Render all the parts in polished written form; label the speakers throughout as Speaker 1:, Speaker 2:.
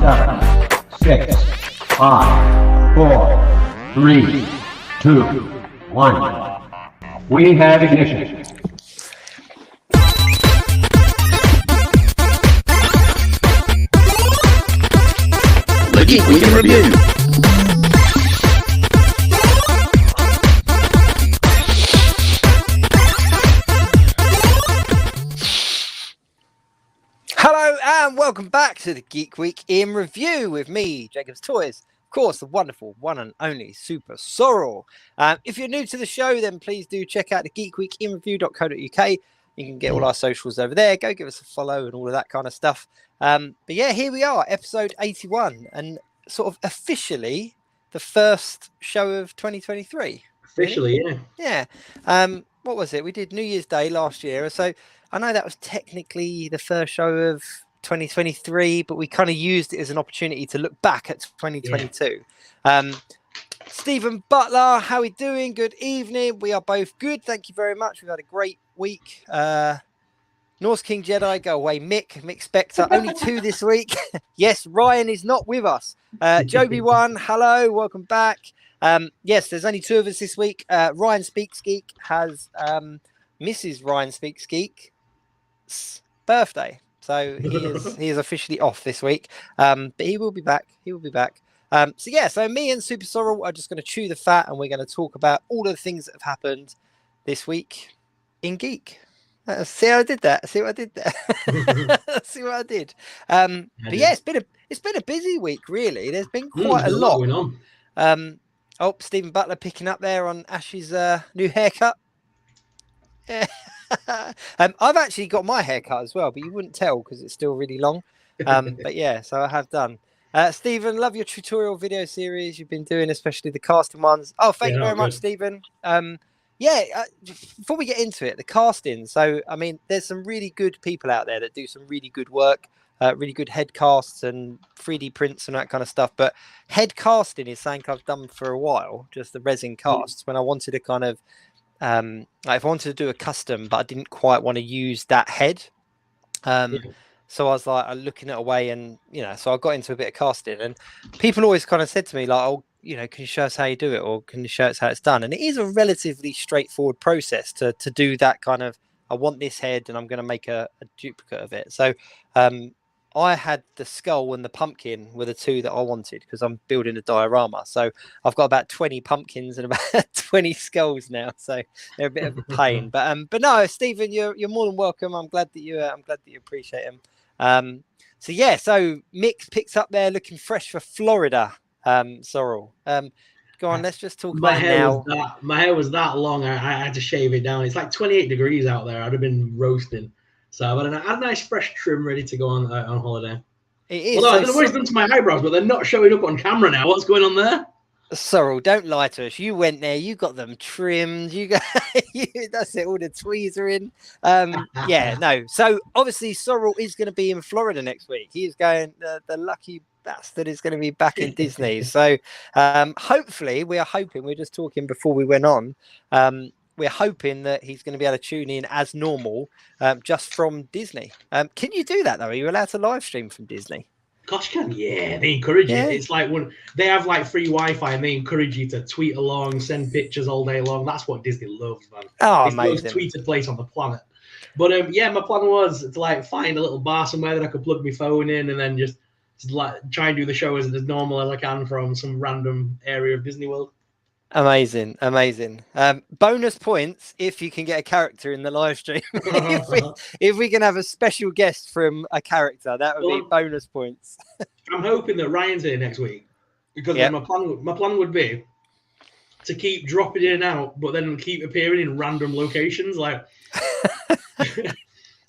Speaker 1: 7, 6, 5, 4, 3, 2, 1. We have ignition.
Speaker 2: The Geek Week in Review.
Speaker 3: Hello and welcome back to the Geek Week in Review with me, Jacob's Toys. Of course, the wonderful one and only SuperSorrell. If you're new to the show, then please do check out the geekweekinreview.co.uk. You can get all our socials over there. Go give us a follow and all of that kind of stuff. But yeah, here we are, episode 81, and sort of officially the first show of 2023.
Speaker 4: Officially,
Speaker 3: really? Yeah. What was it? We did New Year's Day last year, so I know that was technically the first show of 2023, but we kind of used it as an opportunity to look back at 2022. Yeah. Stephen Butler, how are we doing? Good evening. We are both good. Thank you very much. We've had a great week. Norse King Jedi, go away. Mick Spectre, only 2 this week. Yes, Ryan is not with us. Joby1, hello, welcome back. Yes, there's only 2 of us this week. Ryan Speaks Geek has Mrs. Ryan Speaks Geek's birthday. So he is officially off this week. But he will be back. So me and SuperSorrell are just going to chew the fat, and we're going to talk about all of the things that have happened this week in Geek. See how I did that? See what I did there? See what I did? But yeah, it's been a busy week, really. There's been quite a lot
Speaker 4: going on.
Speaker 3: Stephen Butler picking up there on Ash's new haircut. Yeah. I've actually got my haircut as well, but you wouldn't tell because it's still really long. But yeah, so I have done. Stephen, love your tutorial video series you've been doing, especially the casting ones. Oh, thank you very much, Stephen. Before we get into it, the casting. So, I mean, there's some really good people out there that do some really good work, really good head casts and 3D prints and that kind of stuff. But head casting is something I've done for a while, just the resin casts, when I wanted to kind of, if I wanted to do a custom, but I didn't quite want to use that head. So I was like, looking at a way, and, so I got into a bit of casting, and people always kind of said to me, like, oh, can you show us how you do it, or can you show us how it's done? And it is a relatively straightforward process to do that kind of, I want this head and I'm going to make a duplicate of it. So I had the skull and the pumpkin were the 2 that I wanted, because I'm building a diorama. So I've got about 20 pumpkins and about 20 skulls now. So they're a bit of a pain. But no, Stephen, you're more than welcome. I'm glad that you appreciate them. So Mick picks up there looking fresh for Florida. Sorrel. Go on, let's just talk about it now.
Speaker 4: My hair was that long, I had to shave it down. It's like 28 degrees out there. I'd have been roasting. So I had a nice fresh trim ready to go on holiday.
Speaker 3: It is.
Speaker 4: Although I don't know what it's done to my eyebrows, but they're not showing up on camera now. What's going on there?
Speaker 3: Sorrel, don't lie to us. You went there, you got them trimmed, that's it, all the tweezers are in. So obviously Sorrel is going to be in Florida next week. He is going, the lucky bastard is going to be back in Disney. So hopefully, we're just talking before we went on, we're hoping that he's going to be able to tune in as normal, just from Disney. Can you do that though? Are you allowed to live stream from Disney?
Speaker 4: Gosh, they encourage it. It's like when they have like free Wi-Fi, and they encourage you to tweet along, send pictures all day long. That's what Disney loves, man.
Speaker 3: Oh,
Speaker 4: it's
Speaker 3: amazing.
Speaker 4: the most tweeted place on the planet. But my plan was to like find a little bar somewhere that I could plug my phone in, and then just like try and do the show as normal as I can from some random area of Disney World.
Speaker 3: Amazing. Bonus points if you can get a character in the live stream. if we can have a special guest from a character, that would be bonus points.
Speaker 4: I'm hoping that Ryan's here next week, because my plan would be to keep dropping in and out, but then keep appearing in random locations. Like,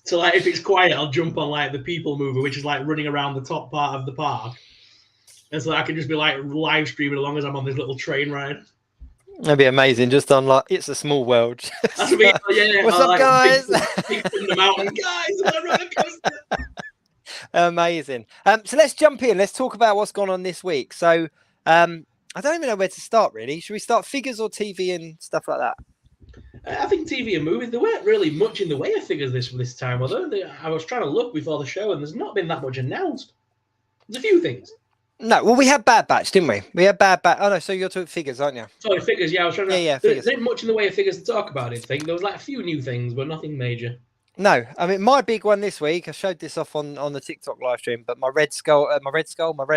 Speaker 4: so like if it's quiet, I'll jump on like the People Mover, which is like running around the top part of the park, and so I can just be like live streaming along as I'm on this little train ride.
Speaker 3: That'd be amazing. Just on like It's a Small World.
Speaker 4: That's me.
Speaker 3: What's up, guys?
Speaker 4: Big from the mountain, guys.
Speaker 3: Amazing. So let's jump in. Let's talk about what's gone on this week. So I don't even know where to start, really. Should we start figures or TV and stuff like that?
Speaker 4: I think TV and movies, there weren't really much in the way of figures this time, although I was trying to look before the show, and there's not been that much announced. There's a few things.
Speaker 3: No, well, we had Bad Batch, didn't we? We had Bad Batch. Oh no, so you're talking figures, aren't you?
Speaker 4: Sorry, figures. Yeah, I was trying to.
Speaker 3: Yeah,
Speaker 4: There
Speaker 3: figures.
Speaker 4: isn't much in the way of figures to talk about. I think there was like a few new things, but nothing major.
Speaker 3: No, I mean my big one this week. I showed this off on the TikTok live stream, but my Red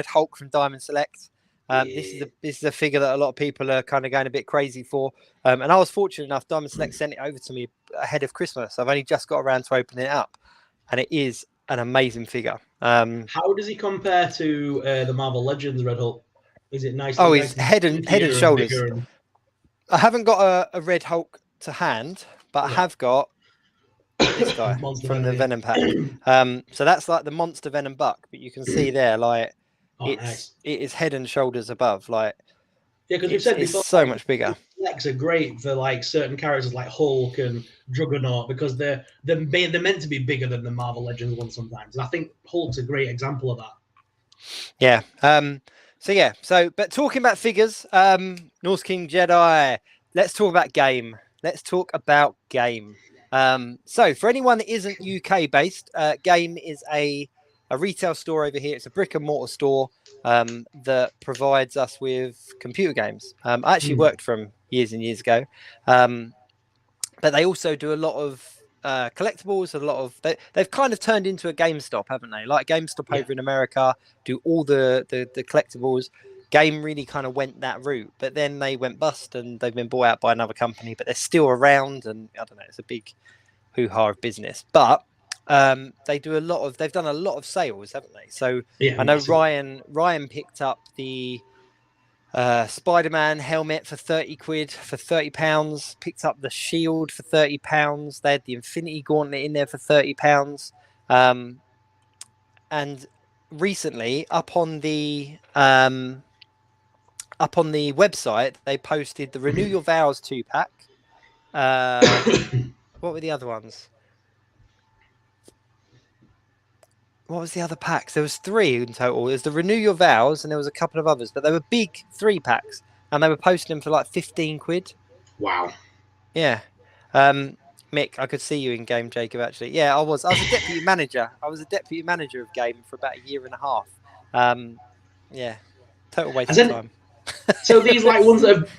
Speaker 3: Hulk from Diamond Select. This is a figure that a lot of people are kind of going a bit crazy for. And I was fortunate enough. Diamond Select sent it over to me ahead of Christmas. I've only just got around to opening it up, and it is an amazing figure.
Speaker 4: How does he compare to the Marvel Legends Red Hulk? Is it nice?
Speaker 3: Oh, he's head and shoulders. I haven't got a Red Hulk to hand, but I have got this guy from the Venom pack. So that's like the Monster Venom Buck, but you can see there, like it is head and shoulders above. Like
Speaker 4: because we've said before,
Speaker 3: it's so much bigger.
Speaker 4: Legs are great for like certain characters like Hulk and Juggernaut because they're meant to be bigger than the Marvel Legends ones sometimes. And I think Hulk's a great example of that.
Speaker 3: Yeah. But talking about figures, Norse King Jedi. Let's talk about game. So for anyone that isn't UK based, Game is a retail store over here. It's a brick and mortar store that provides us with computer games. I actually worked for them years and years ago, but they also do a lot of collectibles. They've kind of turned into a GameStop, haven't they? Like GameStop over in America do all the collectibles. Game really kind of went that route, but then they went bust and they've been bought out by another company, but they're still around, and I don't know, it's a big hoo-ha of business. But they've done a lot of sales, haven't they? So I know Ryan picked up the Spider-Man helmet for 30 quid, for £30, picked up the shield for £30. They had the Infinity Gauntlet in there for £30. And recently up on the website, they posted the Renew Your Vows 2-pack. What were the other ones? What was the other packs? There was 3 in total. There's the Renew Your Vows, and there was a couple of others, but they were big 3-packs, and they were posting them for like 15 quid.
Speaker 4: Wow.
Speaker 3: Yeah. Mick, I could see you in Game, Jacob, actually. Yeah, I was a deputy manager. I was a deputy manager of Game for about a year and a half. Yeah. Total waste of time.
Speaker 4: So these ones that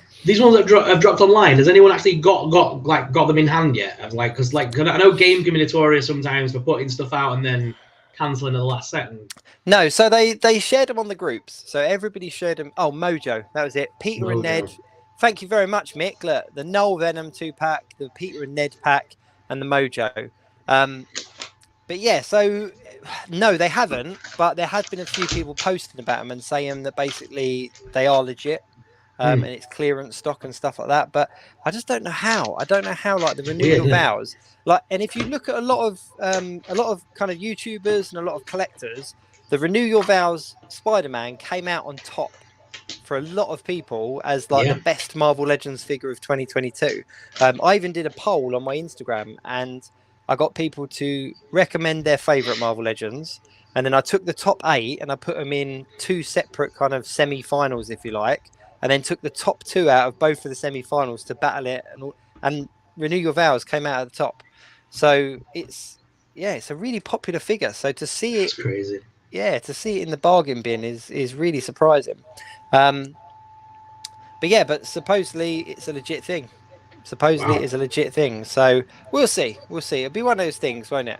Speaker 4: have dropped online, has anyone actually got them in hand yet? Because I know Game can be notorious sometimes for putting stuff out and then cancelling at the last second.
Speaker 3: No, so they shared them on the groups. So everybody shared them. Oh, Mojo, that was it. Peter and Ned. Thank you very much, Mick. Look, the Null Venom 2-pack, the Peter and Ned pack, and the Mojo. But yeah, so no, they haven't. But there has been a few people posting about them and saying that basically they are legit. And it's clearance stock and stuff like that, but I just don't know how. I don't know how, like the Renew Your Vows, and if you look at a lot of kind of YouTubers and a lot of collectors, the Renew Your Vows Spider-Man came out on top for a lot of people as the best Marvel Legends figure of 2022. I even did a poll on my Instagram, and I got people to recommend their favorite Marvel Legends, and then I took the top 8 and I put them in 2 separate kind of semi-finals, if you like. And then took the top 2 out of both of the semi-finals to battle it, and Renew Your Vows came out at the top. So it's a really popular figure. So to see it,
Speaker 4: crazy.
Speaker 3: Yeah, to see it in the bargain bin is really surprising. But supposedly it's a legit thing. It's a legit thing. So we'll see. It'll be one of those things, won't it?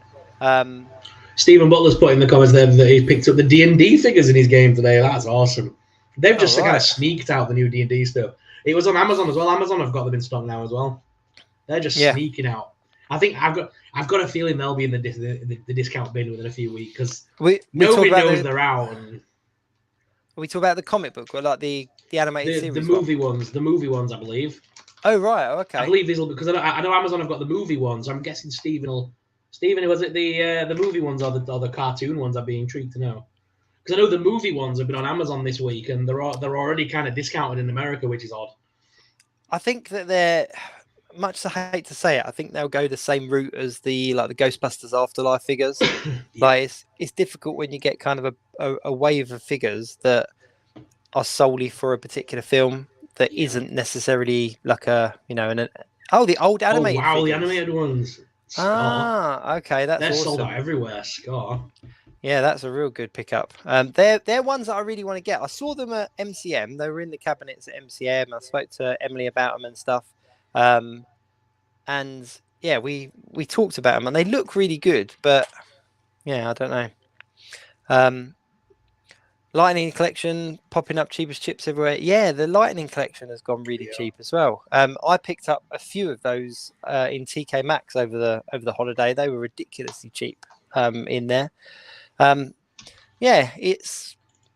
Speaker 4: Stephen Butler's put in the comments there that he picked up the D&D figures in his game today. That's awesome. They've just kind of sneaked out the new D&D stuff. It was on Amazon as well. Amazon have got them in stock now as well. They're just sneaking out. I think I've got a feeling they'll be in the discount bin within a few weeks because nobody knows they're out. And
Speaker 3: we talk about the comic book or like the animated series.
Speaker 4: The movie ones, I believe.
Speaker 3: Oh right, okay.
Speaker 4: I believe these will because I know Amazon have got the movie ones. I'm guessing Stephen, was it the movie ones or the cartoon ones? I'd be intrigued to know. Because I know the movie ones have been on Amazon this week, and they're already kind of discounted in America, which is odd.
Speaker 3: I think that they're, much as I hate to say it, I think they'll go the same route as the Ghostbusters Afterlife figures. It's difficult when you get kind of a wave of figures that are solely for a particular film that isn't necessarily like the old animated.
Speaker 4: Oh wow,
Speaker 3: figures.
Speaker 4: the animated ones.
Speaker 3: Okay, that's
Speaker 4: they're
Speaker 3: awesome.
Speaker 4: sold out everywhere. Scar.
Speaker 3: Yeah, that's a real good pickup. They're ones that I really want to get. I saw them at MCM. They were in the cabinets at MCM. I spoke to Emily about them and stuff. And yeah, we talked about them, and they look really good. But yeah, I don't know. Lightning collection popping up cheapest chips everywhere. Yeah, the Lightning collection has gone really cheap as well. I picked up a few of those in TK Maxx over the holiday. They were ridiculously cheap in there. It's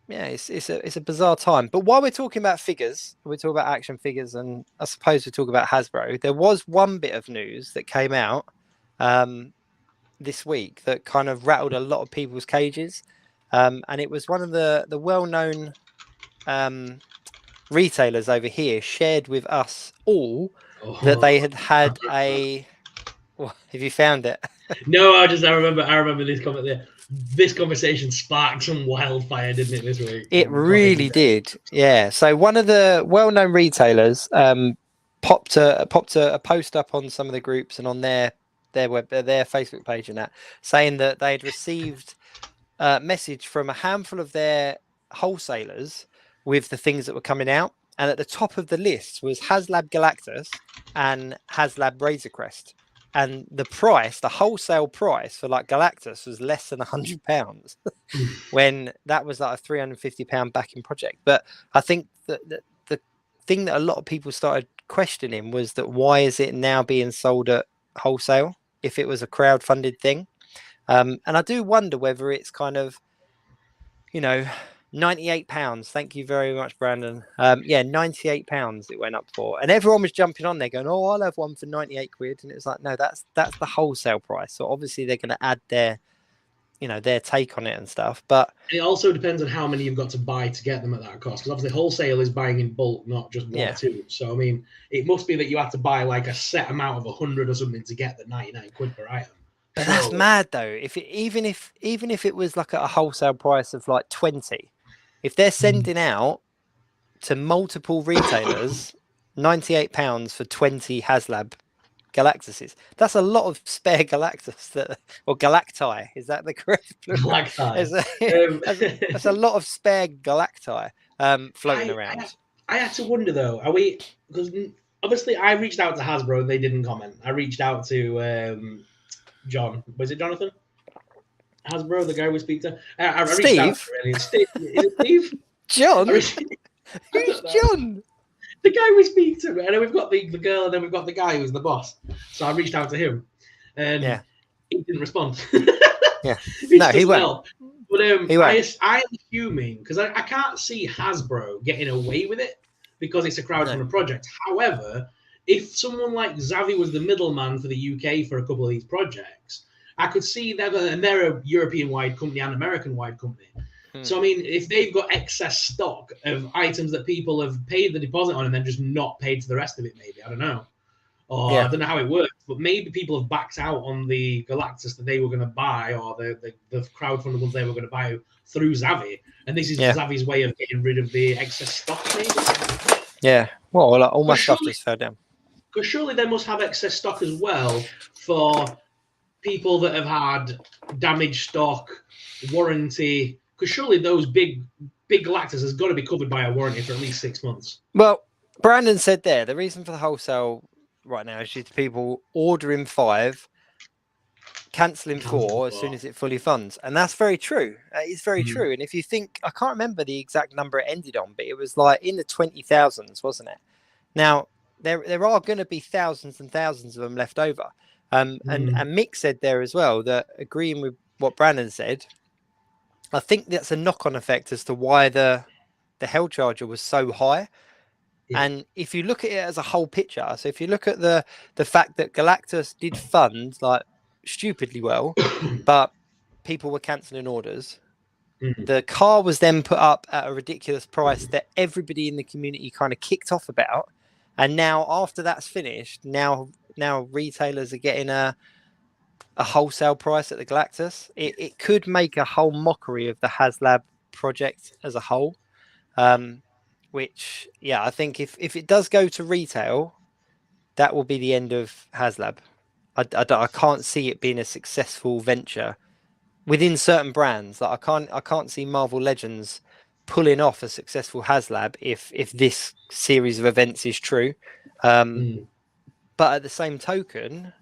Speaker 3: a bizarre time. But while we're talking about figures, we're talking about action figures, and I suppose we're talking about Hasbro. There was one bit of news that came out this week that kind of rattled a lot of people's cages, and it was one of the well-known retailers over here shared with us all that they had a. Well, have you found it?
Speaker 4: No, I remember this comment there. This conversation sparked some wildfire, didn't it, this week?
Speaker 3: It really did. Yeah. So one of the well-known retailers popped a post up on some of the groups and on their Facebook page and that, saying that they had received a message from a handful of their wholesalers with the things that were coming out, and at the top of the list was HasLab Galactus and HasLab Razor Crest. And the price, the wholesale price for like Galactus was less than £100 when that was like a £350 backing project. But I think that the thing that a lot of people started questioning was that why is it now being sold at wholesale if it was a crowd-funded thing? And I do wonder whether it's kind of, £98. Thank you very much, Brandon. £98 it went up for, and everyone was jumping on there going, "Oh, I'll have one for 98 quid," and it's like, no, that's the wholesale price. So obviously they're going to add their take on it and stuff. But
Speaker 4: it also depends on how many you've got to buy to get them at that cost, because obviously wholesale is buying in bulk, not just one or two. So I mean, it must be that you have to buy like a set amount of 100 or something to get the 99 quid per item.
Speaker 3: But that's mad though. Even if it was like at a wholesale price of like 20, if they're sending out to multiple retailers £98 for 20 HasLab Galactuses, that's a lot of spare Galactus or Galacti. Is that the correct?
Speaker 4: Galacti.
Speaker 3: That's a lot of spare Galacti floating around.
Speaker 4: I had to wonder though, because obviously I reached out to Hasbro and they didn't comment. I reached out to John. Was it Jonathan? Hasbro, the guy we speak to. I
Speaker 3: Steve.
Speaker 4: Out to really. Steve. Is it Steve?
Speaker 3: John. Who's John?
Speaker 4: The guy we speak to. And then we've got the girl, and then we've got the guy who's the boss. So I reached out to him, and he didn't respond.
Speaker 3: Yeah. No, he won't.
Speaker 4: But I'm assuming, because I can't see Hasbro getting away with it because it's a crowdfunded project. However, if someone like Xavi was the middleman for the UK for a couple of these projects, I could see that, and they're a European-wide company and American-wide company. So, I mean, if they've got excess stock of items that people have paid the deposit on and then just not paid for the rest of it, maybe, I don't know. Or I don't know how it works, but maybe people have backed out on the Galactus that they were going to buy, or the crowdfunded ones they were going to buy through Xavi. And this is Xavi's way of getting rid of the excess stock, maybe?
Speaker 3: Yeah. Well, like, all my stuff just fell down.
Speaker 4: Because surely they must have excess stock as well for people that have had damaged stock, warranty. Because surely those big Galactus has got to be covered by a warranty for at least 6 months.
Speaker 3: Well, Brandon said there, the reason for the wholesale right now is due to people ordering 5, cancelling 4 as soon as it fully funds. And that's very true. It's very true. And if you think, I can't remember the exact number it ended on, but it was like in the 20,000s, wasn't it? Now, there are going to be thousands and thousands of them left over. And Mick said there as well that, agreeing with what Brandon said, I think that's a knock-on effect as to why the Hell Charger was so high. Yeah. And if you look at it as a whole picture, so if you look at the fact that Galactus did fund like stupidly well, but people were cancelling orders. The car was then put up at a ridiculous price that everybody in the community kind of kicked off about. And now after that's finished, now retailers are getting a wholesale price at the Galactus. It could make a whole mockery of the HasLab project as a whole. Which, I think if it does go to retail, that will be the end of HasLab. I can't see it being a successful venture within certain brands, like I can't see Marvel Legends pulling off a successful HasLab if this series of events is true. But at the same token,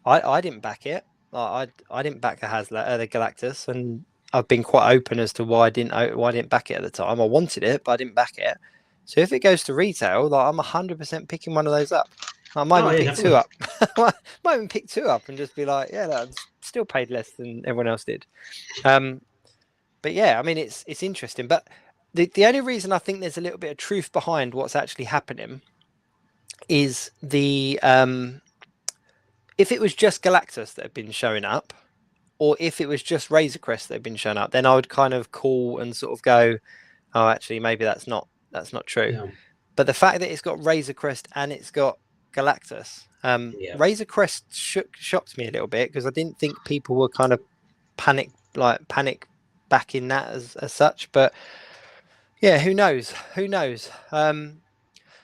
Speaker 3: I didn't back it. I didn't back the HasLab, the Galactus, and I've been quite open as to why I didn't back it at the time. I wanted it, but I didn't back it. So if it goes to retail, like I'm 100% picking one of those up. I might even pick two up. Might even pick two up and just be like, yeah, I still paid less than everyone else did. But yeah, I mean, it's interesting. But the only reason I think there's a little bit of truth behind what's actually happening is the if it was just Galactus that had been showing up, or if it was just Razor Crest that had been showing up, then I would kind of call and sort of go, oh, actually, maybe that's not true.
Speaker 4: Yeah.
Speaker 3: But the fact that it's got Razor Crest and it's got Galactus, Razor Crest shocked me a little bit because I didn't think people were kind of panic backing that as such. But yeah, who knows?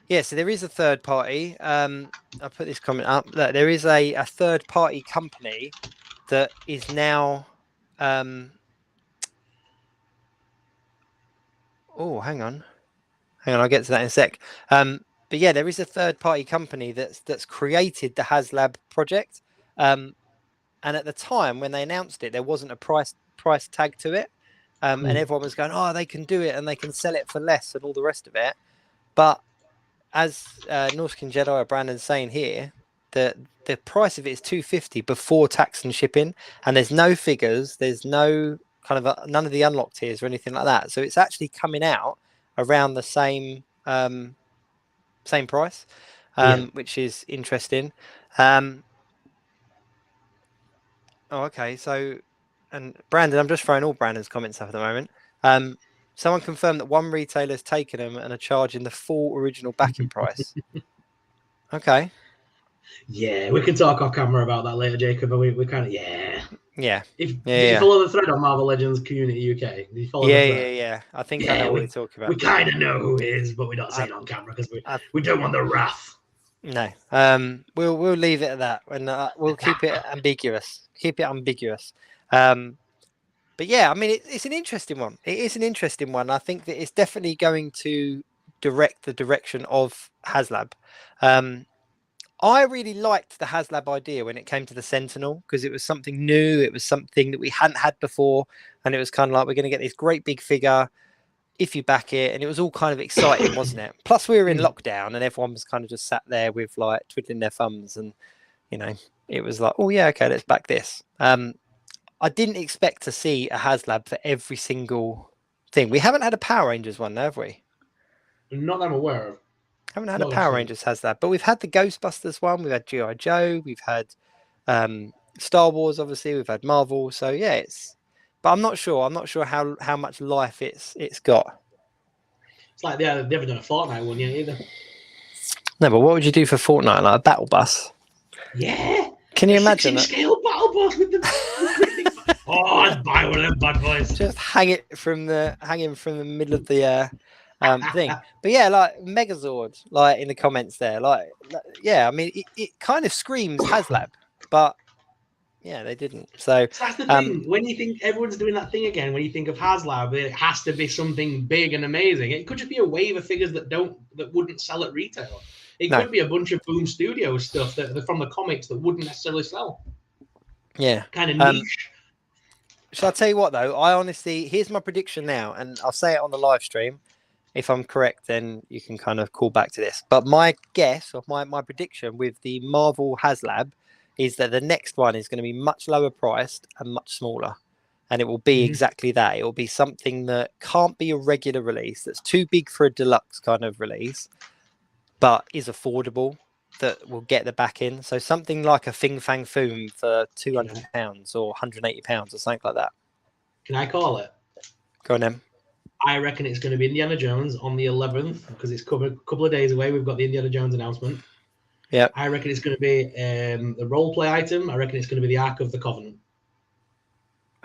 Speaker 3: Yeah, so there is a third party. I'll put this comment up. That there is a third party company that is now. Oh, hang on. I'll get to that in a sec. But yeah, there is a third party company that's created the HasLab project. And at the time when they announced it, there wasn't a price tag to it. And everyone was going, oh, they can do it and they can sell it for less and all the rest of it. But as Norskin Jedi or Brandon's saying here, the price of it is $250 before tax and shipping, and there's no figures, there's no kind of none of the unlock tiers or anything like that. So it's actually coming out around the same price, which is interesting. Okay, so and Brandon, I'm just throwing all Brandon's comments up at the moment. Someone confirmed that one retailer's taken them and are charging the full original backing price. Okay.
Speaker 4: Yeah, we can talk off camera about that later, Jacob. But we kind of
Speaker 3: yeah.
Speaker 4: Did you follow the thread on Marvel Legends Community UK? Did you follow the thread?
Speaker 3: Yeah. I think I know what you're talking about.
Speaker 4: We kind of know who it is, but we don't say it on camera because we don't want the wrath.
Speaker 3: No. We'll leave it at that, and we'll keep it ambiguous. But yeah, I mean, it's an interesting one. It is an interesting one. I think that it's definitely going to direct the direction of HasLab. I really liked the HasLab idea when it came to the Sentinel because it was something new. It was something that we hadn't had before. And it was kind of like, we're going to get this great big figure if you back it. And it was all kind of exciting, wasn't it? Plus, we were in lockdown and everyone was kind of just sat there with like twiddling their thumbs. And, you know, it was like, oh, yeah, okay, let's back this. I didn't expect to see a HasLab for every single thing. We haven't had a Power Rangers one, have we?
Speaker 4: Not that I'm aware of.
Speaker 3: Haven't had a Power Rangers HasLab, but we've had the Ghostbusters one. We've had G.I. Joe. We've had Star Wars, obviously. We've had Marvel. So yeah, but I'm not sure. I'm not sure how much life it's got.
Speaker 4: It's like they haven't done a Fortnite one yet either.
Speaker 3: No, but what would you do for Fortnite? Like a battle bus?
Speaker 4: Yeah.
Speaker 3: Can you imagine?
Speaker 4: 6-inch scale battle bus with the. Oh, I'd buy one of them bad boys.
Speaker 3: Just hanging from the middle of the thing. But yeah, like Megazord, like in the comments there, like yeah, I mean it kind of screams HasLab, but yeah, they didn't. So
Speaker 4: that's the thing. When you think everyone's doing that thing again, when you think of HasLab, it has to be something big and amazing. It could just be a wave of figures that wouldn't sell at retail. It could be a bunch of Boom Studios stuff that from the comics that wouldn't necessarily sell.
Speaker 3: Yeah,
Speaker 4: kind of niche.
Speaker 3: Shall I tell you what though? I honestly, here's my prediction now, and I'll say it on the live stream. If I'm correct, then you can kind of call back to this. But my guess or my prediction with the Marvel HasLab is that the next one is going to be much lower priced and much smaller. And it will be exactly that. It will be something that can't be a regular release, that's too big for a deluxe kind of release, but is affordable, that will get the back in. So something like a Fing Fang Foom for £200 or £180 or something like that.
Speaker 4: Can I call it?
Speaker 3: Go on then. I
Speaker 4: reckon it's going to be Indiana Jones on the 11th because it's a couple of days away. We've got the Indiana Jones announcement.
Speaker 3: Yeah.
Speaker 4: I reckon it's going to be the role play item. I reckon it's going to be the Ark of the Covenant.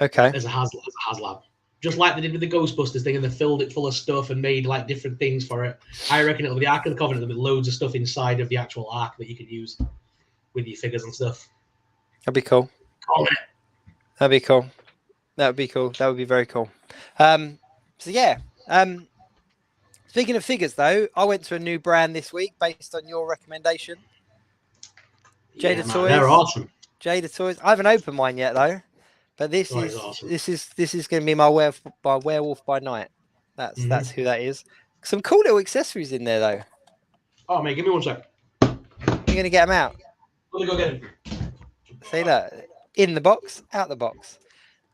Speaker 3: Okay.
Speaker 4: As a HasLab. Just like they did with the Ghostbusters thing and they filled it full of stuff and made like different things for it. I reckon it'll be the Ark of the Covenant with loads of stuff inside of the actual Ark that you could use with your figures and stuff.
Speaker 3: That'd be cool.
Speaker 4: Call it.
Speaker 3: That'd be cool. That would be cool. That would be very cool. So yeah. Speaking of figures, though, I went to a new brand this week based on your recommendation.
Speaker 4: Yeah,
Speaker 3: Jada
Speaker 4: man, they're
Speaker 3: Toys.
Speaker 4: awesome.
Speaker 3: Jada Toys. I haven't opened mine yet, though. But this
Speaker 4: It's
Speaker 3: is
Speaker 4: awesome.
Speaker 3: this is going to be my werewolf by night. That's who that is. Some cool little accessories in there, though.
Speaker 4: Oh, mate, give me 1 sec.
Speaker 3: You're going to get them out.
Speaker 4: Let me go get him.
Speaker 3: See that in the box, out the box.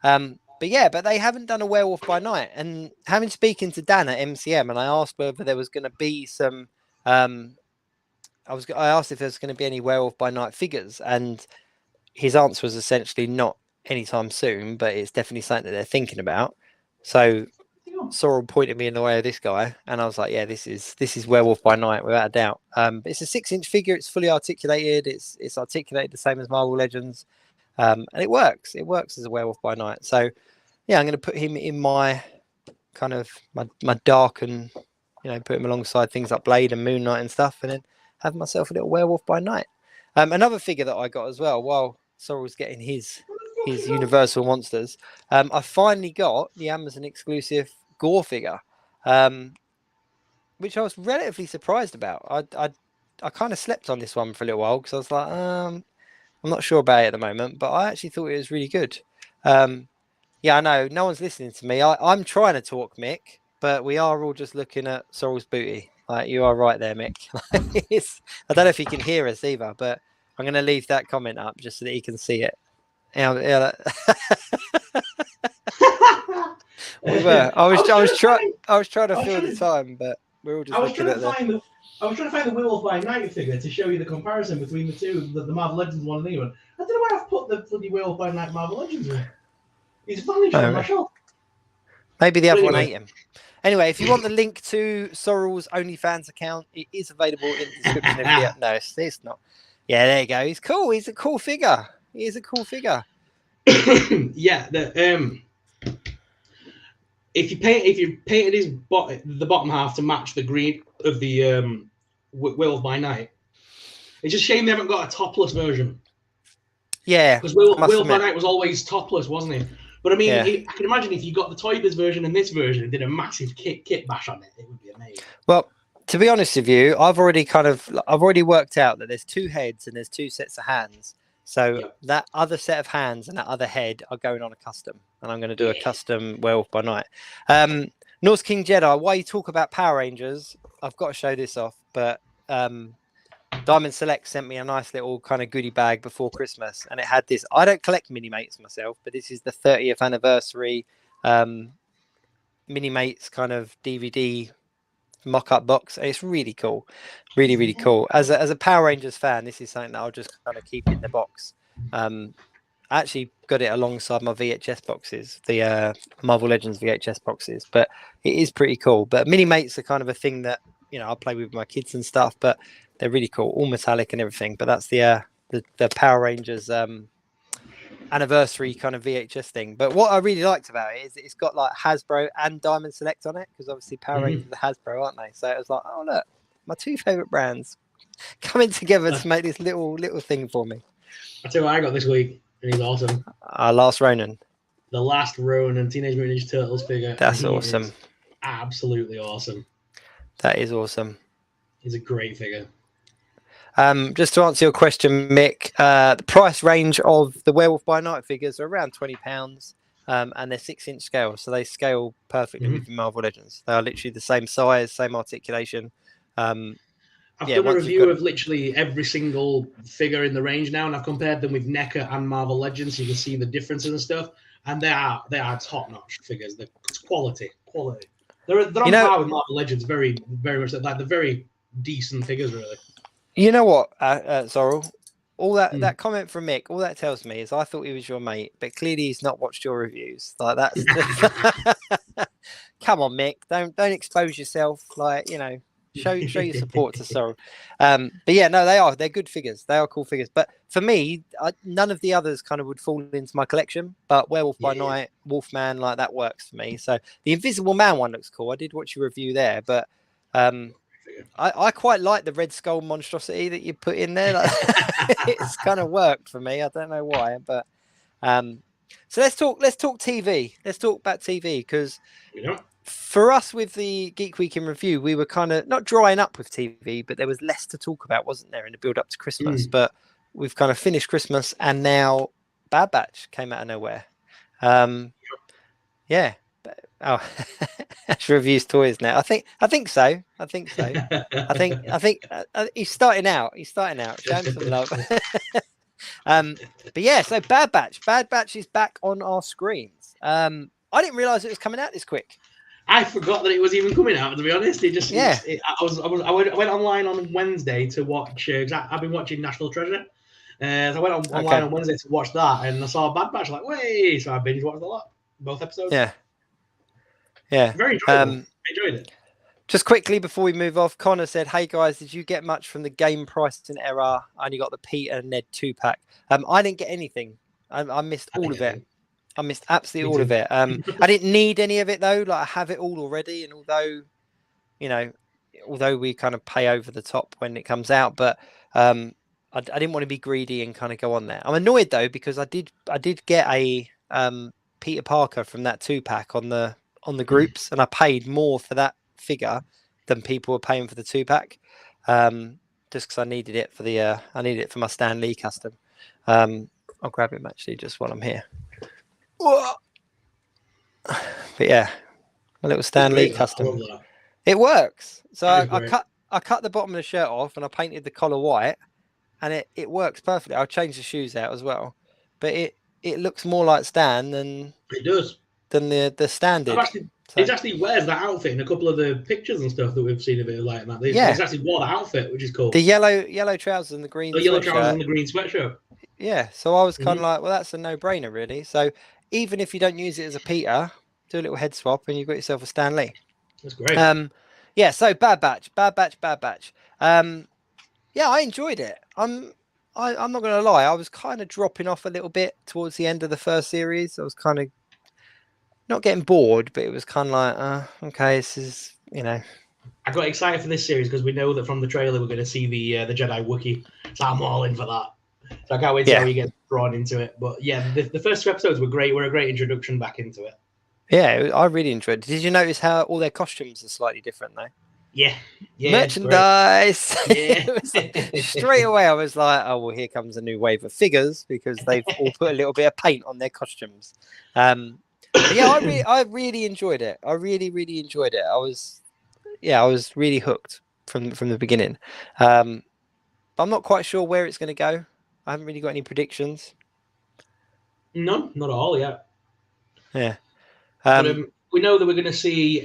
Speaker 3: But they haven't done a werewolf by night. And having speaking to Dan at MCM, and I asked whether there was going to be some. I asked if there's going to be any werewolf by night figures, and his answer was essentially not anytime soon, but it's definitely something that they're thinking about. So Sorrell pointed me in the way of this guy, and I was like, yeah, this is werewolf by night without a doubt. It's a 6-inch figure. It's fully articulated. It's articulated the same as Marvel Legends, and it works. It works as a werewolf by night. So yeah, I'm going to put him in my kind of my dark and put him alongside things like Blade and Moon Knight and stuff, and then have myself a little werewolf by night. Another figure that I got as well while Sorrell's getting his Universal Monsters, I finally got the Amazon exclusive Gore figure, which I was relatively surprised about. I kind of slept on this one for a little while because I was like, I'm not sure about it at the moment, but I actually thought it was really good. Yeah, I know no one's listening to me. I'm trying to talk, Mick, but we are all just looking at Sorrell's booty. Like, you are right there, Mick. I don't know if he can hear us either, but I'm going to leave that comment up just so that he can see it. I was trying to fill the time, but we're all just looking at that.
Speaker 4: I was trying to find the Werewolf by Night figure to show you the comparison between the two, the Marvel Legends one and the other one. I don't know where I've put the bloody Werewolf by Night Marvel Legends in. He's vanished on my shelf.
Speaker 3: Maybe the other one ate him. Anyway, if you want the link to Sorrell's OnlyFans account, it is available in the description of the video. No, it's not. Yeah, there you go. He's cool. He's a cool figure. He is a cool figure.
Speaker 4: Yeah. If you painted the bottom half to match the green of the Werewolf by Night, it's just a shame they haven't got a topless version.
Speaker 3: Yeah,
Speaker 4: because Werewolf by Night was always topless, wasn't he? But I mean, I can imagine if you got the Toy Biz version and this version and did a massive kit bash on it, it would be amazing.
Speaker 3: Well, to be honest with you, I've already worked out that there's 2 heads and there's 2 sets of hands. So that other set of hands and that other head are going on a custom, and I'm going to do a custom Werewolf by Night. Norse King Jedi. While you talk about Power Rangers, I've got to show this off, but Diamond Select sent me a nice little kind of goodie bag before Christmas, and it had this. I don't collect mini mates myself, but this is the 30th anniversary mini mates kind of DVD mock-up box. It's really cool, really cool. As a Power Rangers fan, this is something that I'll just kind of keep in the box. I actually got it alongside my VHS boxes, the Marvel Legends VHS boxes, but it is pretty cool. But mini mates are kind of a thing that I play with my kids and stuff, but they're really cool, all metallic and everything. But that's the Power Rangers anniversary kind of VHS thing. But what I really liked about it is it's got like Hasbro and Diamond Select on it, because obviously Power Rangers are Hasbro, aren't they? So it was like, oh look, my 2 favorite brands coming together to make this little thing for me.
Speaker 4: I tell you what I got this week, and he's awesome.
Speaker 3: Last Ronin.
Speaker 4: The Last Ronin Teenage Mutant Ninja Turtles figure.
Speaker 3: That's awesome.
Speaker 4: Absolutely awesome.
Speaker 3: That is awesome.
Speaker 4: He's a great figure.
Speaker 3: Just to answer your question, Mick, the price range of the Werewolf by Night figures are around £20, and they're 6-inch scale, so they scale perfectly with the Marvel Legends. They are literally the same size, same articulation.
Speaker 4: I've done a review of literally every single figure in the range now, and I've compared them with NECA and Marvel Legends, so you can see the differences and stuff. And they are top-notch figures. They're quality. They're on par with Marvel Legends, very, very much. Like, they're very decent figures, really.
Speaker 3: You know what, Sorrell? All that comment from Mick, all that tells me is I thought he was your mate, but clearly he's not watched your reviews. Like, that's come on, Mick, don't expose yourself. Like, show your support to Sorrell. But yeah, no, they're good figures. They are cool figures. But for me, none of the others kind of would fall into my collection. But Werewolf by Night, Wolfman, like, that works for me. So the Invisible Man one looks cool. I did watch your review there, but I quite like the Red Skull monstrosity that you put in there. Like, it's kind of worked for me. I don't know why, but So let's talk TV. Let's talk about TV because
Speaker 4: You know?
Speaker 3: for us with the Geek Week in Review, we were kind of not drying up with TV, but there was less to talk about, wasn't there, in the build up to Christmas? But we've kind of finished Christmas, and now Bad Batch came out of nowhere. Yeah. Oh, Ash reviews toys now. I think so. I think he's starting out. Show him some love. But yeah, so Bad Batch is back on our screens. I didn't realize it was coming out this quick.
Speaker 4: I forgot that it was even coming out. To be honest, I went online on Wednesday to watch. I've been watching National Treasure. So I went online on Wednesday to watch that, and I saw Bad Batch. Like, wait! So I binge watched a lot, both episodes.
Speaker 3: Yeah.
Speaker 4: Very enjoyable. I enjoyed it.
Speaker 3: Just quickly before we move off, Connor said, "Hey guys, did you get much from the game pricing error? I only got the Peter and Ned 2-pack. I didn't get anything. I missed all of it. I missed absolutely all of it. I didn't need any of it though. Like I have it all already, and although we kind of pay over the top when it comes out, but I didn't want to be greedy and kind of go on there. I'm annoyed though because I did get a Peter Parker from that 2-pack on the groups, and I paid more for that figure than people were paying for the 2-pack, just because I needed it for my Stan Lee custom. I'll grab him actually just while I'm here. But yeah, my little Stan Lee custom. It works. So I cut the bottom of the shirt off and I painted the collar white, and it works perfectly. I'll change the shoes out as well, but it looks more like Stan than
Speaker 4: it does
Speaker 3: than the standard.
Speaker 4: It actually wears that outfit in a couple of the pictures and stuff that we've seen of it like that. It's actually wore the outfit, which is cool.
Speaker 3: The yellow trousers and the green
Speaker 4: trousers and the green sweatshirt.
Speaker 3: Yeah, so I was kind of like, well, that's a no-brainer, really. So even if you don't use it as a Peter, do a little head swap and you've got yourself a Stan Lee.
Speaker 4: That's great.
Speaker 3: Yeah, so Bad Batch. Yeah, I enjoyed it. I'm not going to lie. I was kind of dropping off a little bit towards the end of the first series. I was kind of not getting bored, but it was kind of like, okay, this is, I
Speaker 4: got excited for this series because we know that from the trailer we're going to see the Jedi Wookiee. So I'm all in for that. So I can't wait to see how you get drawn into it. But yeah, the first 2 episodes were great. Were a great introduction back into it.
Speaker 3: Yeah, I really enjoyed it. Did you notice how all their costumes are slightly different though?
Speaker 4: Yeah.
Speaker 3: Merchandise.
Speaker 4: Yeah.
Speaker 3: Straight away I was like, oh well, here comes a new wave of figures because they've all put a little bit of paint on their costumes. But yeah, I really enjoyed it. I really enjoyed it. I was really hooked from the beginning. I'm not quite sure where it's going to go. I haven't really got any predictions.
Speaker 4: No, not at all. Yeah.
Speaker 3: Yeah.
Speaker 4: But, we know that we're going to see.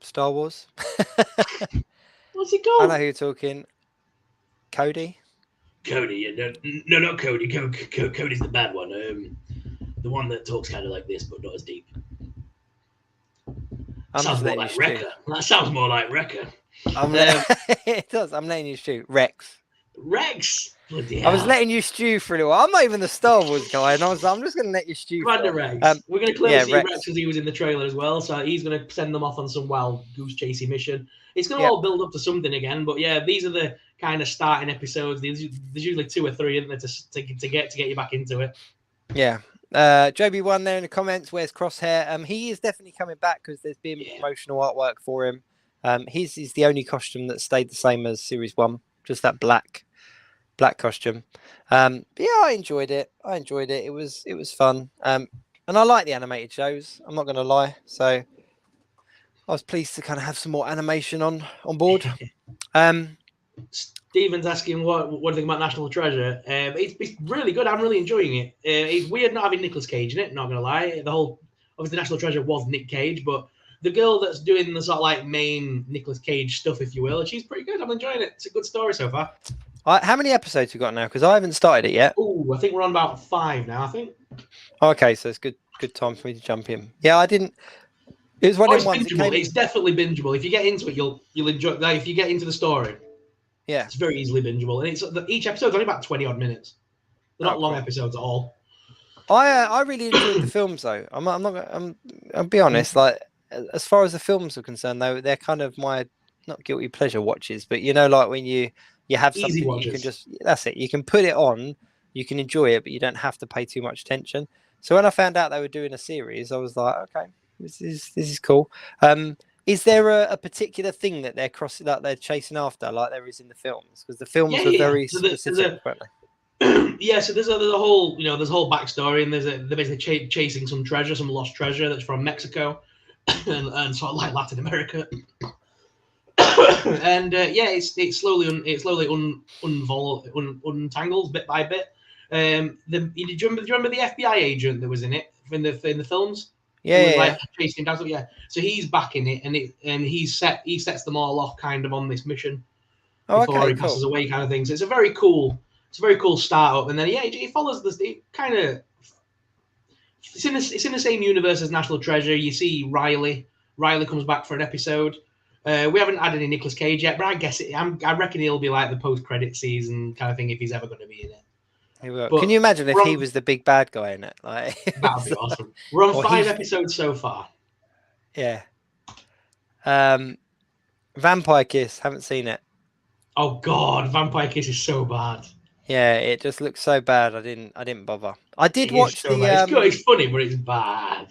Speaker 3: Star Wars.
Speaker 4: What's it called?
Speaker 3: I know who you're talking. Cody.
Speaker 4: Cody, no, not Cody. Cody's the bad one. The one that talks kind of like this, but not as deep. Sounds more like Wrecker. That sounds more like Wrecker.
Speaker 3: It does. I'm letting you shoot. Rex.
Speaker 4: Bloody hell.
Speaker 3: I was letting you stew for a little while. I'm not even the Star Wars guy, and I'm just going to let you stew.
Speaker 4: Commander Rex. We're going to clearly see Rex because he was in the trailer as well. So he's going to send them off on some wild goose chasey mission. It's going to all build up to something again. But yeah, these are the kind of starting episodes. There's usually 2 or 3 in there to get you back into it.
Speaker 3: Yeah. Joby One there in the comments. Where's Crosshair? He is definitely coming back because there's been promotional artwork for him. His is the only costume that stayed the same as Series 1, just that black costume. Yeah, I enjoyed it. It was fun. And I like the animated shows. I'm not going to lie. So I was pleased to kind of have some more animation on board.
Speaker 4: Steven's asking what do you think about National Treasure? It's really good. I'm really enjoying it. It's weird not having Nicolas Cage in it. Not gonna lie. Obviously National Treasure was Nick Cage, but the girl that's doing the sort of like main Nicolas Cage stuff, if you will, she's pretty good. I'm enjoying it. It's a good story so far.
Speaker 3: How many episodes have you got now? Because I haven't started it yet.
Speaker 4: Oh, I think we're on about 5 now. I think.
Speaker 3: Okay, so it's good time for me to jump in. Yeah, I didn't. It was one of the ones.
Speaker 4: It's definitely bingeable. If you get into it, you'll enjoy. Like, if you get into the story. Yeah, it's very easily bingeable, and each episode's only about 20 odd minutes. They're not long episodes at all.
Speaker 3: I really enjoyed the films though. I'll be honest. Like as far as the films are concerned, though, they're kind of my not guilty pleasure watches, but like when you You have
Speaker 4: Easy
Speaker 3: something that you can
Speaker 4: watches.
Speaker 3: that's it. You can put it on, you can enjoy it, but you don't have to pay too much attention. So when I found out they were doing a series, I was like, okay, this is cool. Is there a particular thing that they're chasing after, like there is in the films? Because the films
Speaker 4: Yeah,
Speaker 3: were
Speaker 4: yeah.
Speaker 3: very
Speaker 4: So there's
Speaker 3: specific, weren't they?
Speaker 4: yeah, so there's a whole there's a whole backstory, and they're basically chasing some treasure, some lost treasure that's from Mexico and sort of like Latin America. And yeah, it slowly untangles bit by bit. Do you remember the FBI agent that was in it in the films?
Speaker 3: Yeah,
Speaker 4: Who was
Speaker 3: yeah,
Speaker 4: like
Speaker 3: yeah.
Speaker 4: chasing him down. So yeah, so he's back in it, and he sets them all off kind of on this mission
Speaker 3: Oh,
Speaker 4: before
Speaker 3: okay,
Speaker 4: he passes
Speaker 3: cool.
Speaker 4: away, kind of thing. So it's a very cool start up, and then yeah, it follows this. It kind of it's in the same universe as National Treasure. You see Riley. Riley comes back for an episode. We haven't had any Nicolas Cage yet, but I guess I reckon he'll be like the post-credit season kind of thing if he's ever going to be in it.
Speaker 3: He will.
Speaker 4: But
Speaker 3: Can you imagine if
Speaker 4: we're
Speaker 3: he
Speaker 4: on-
Speaker 3: was the big bad guy in it? Like
Speaker 4: That'd be awesome. We're on
Speaker 3: Or
Speaker 4: 5
Speaker 3: he's-
Speaker 4: episodes so far.
Speaker 3: Yeah. Vampire Kiss. Haven't seen it.
Speaker 4: Oh God, Vampire Kiss is so bad.
Speaker 3: Yeah, it just looks so bad. I didn't bother. I did
Speaker 4: It
Speaker 3: watch
Speaker 4: is so bad. It's good. It's funny, but it's bad.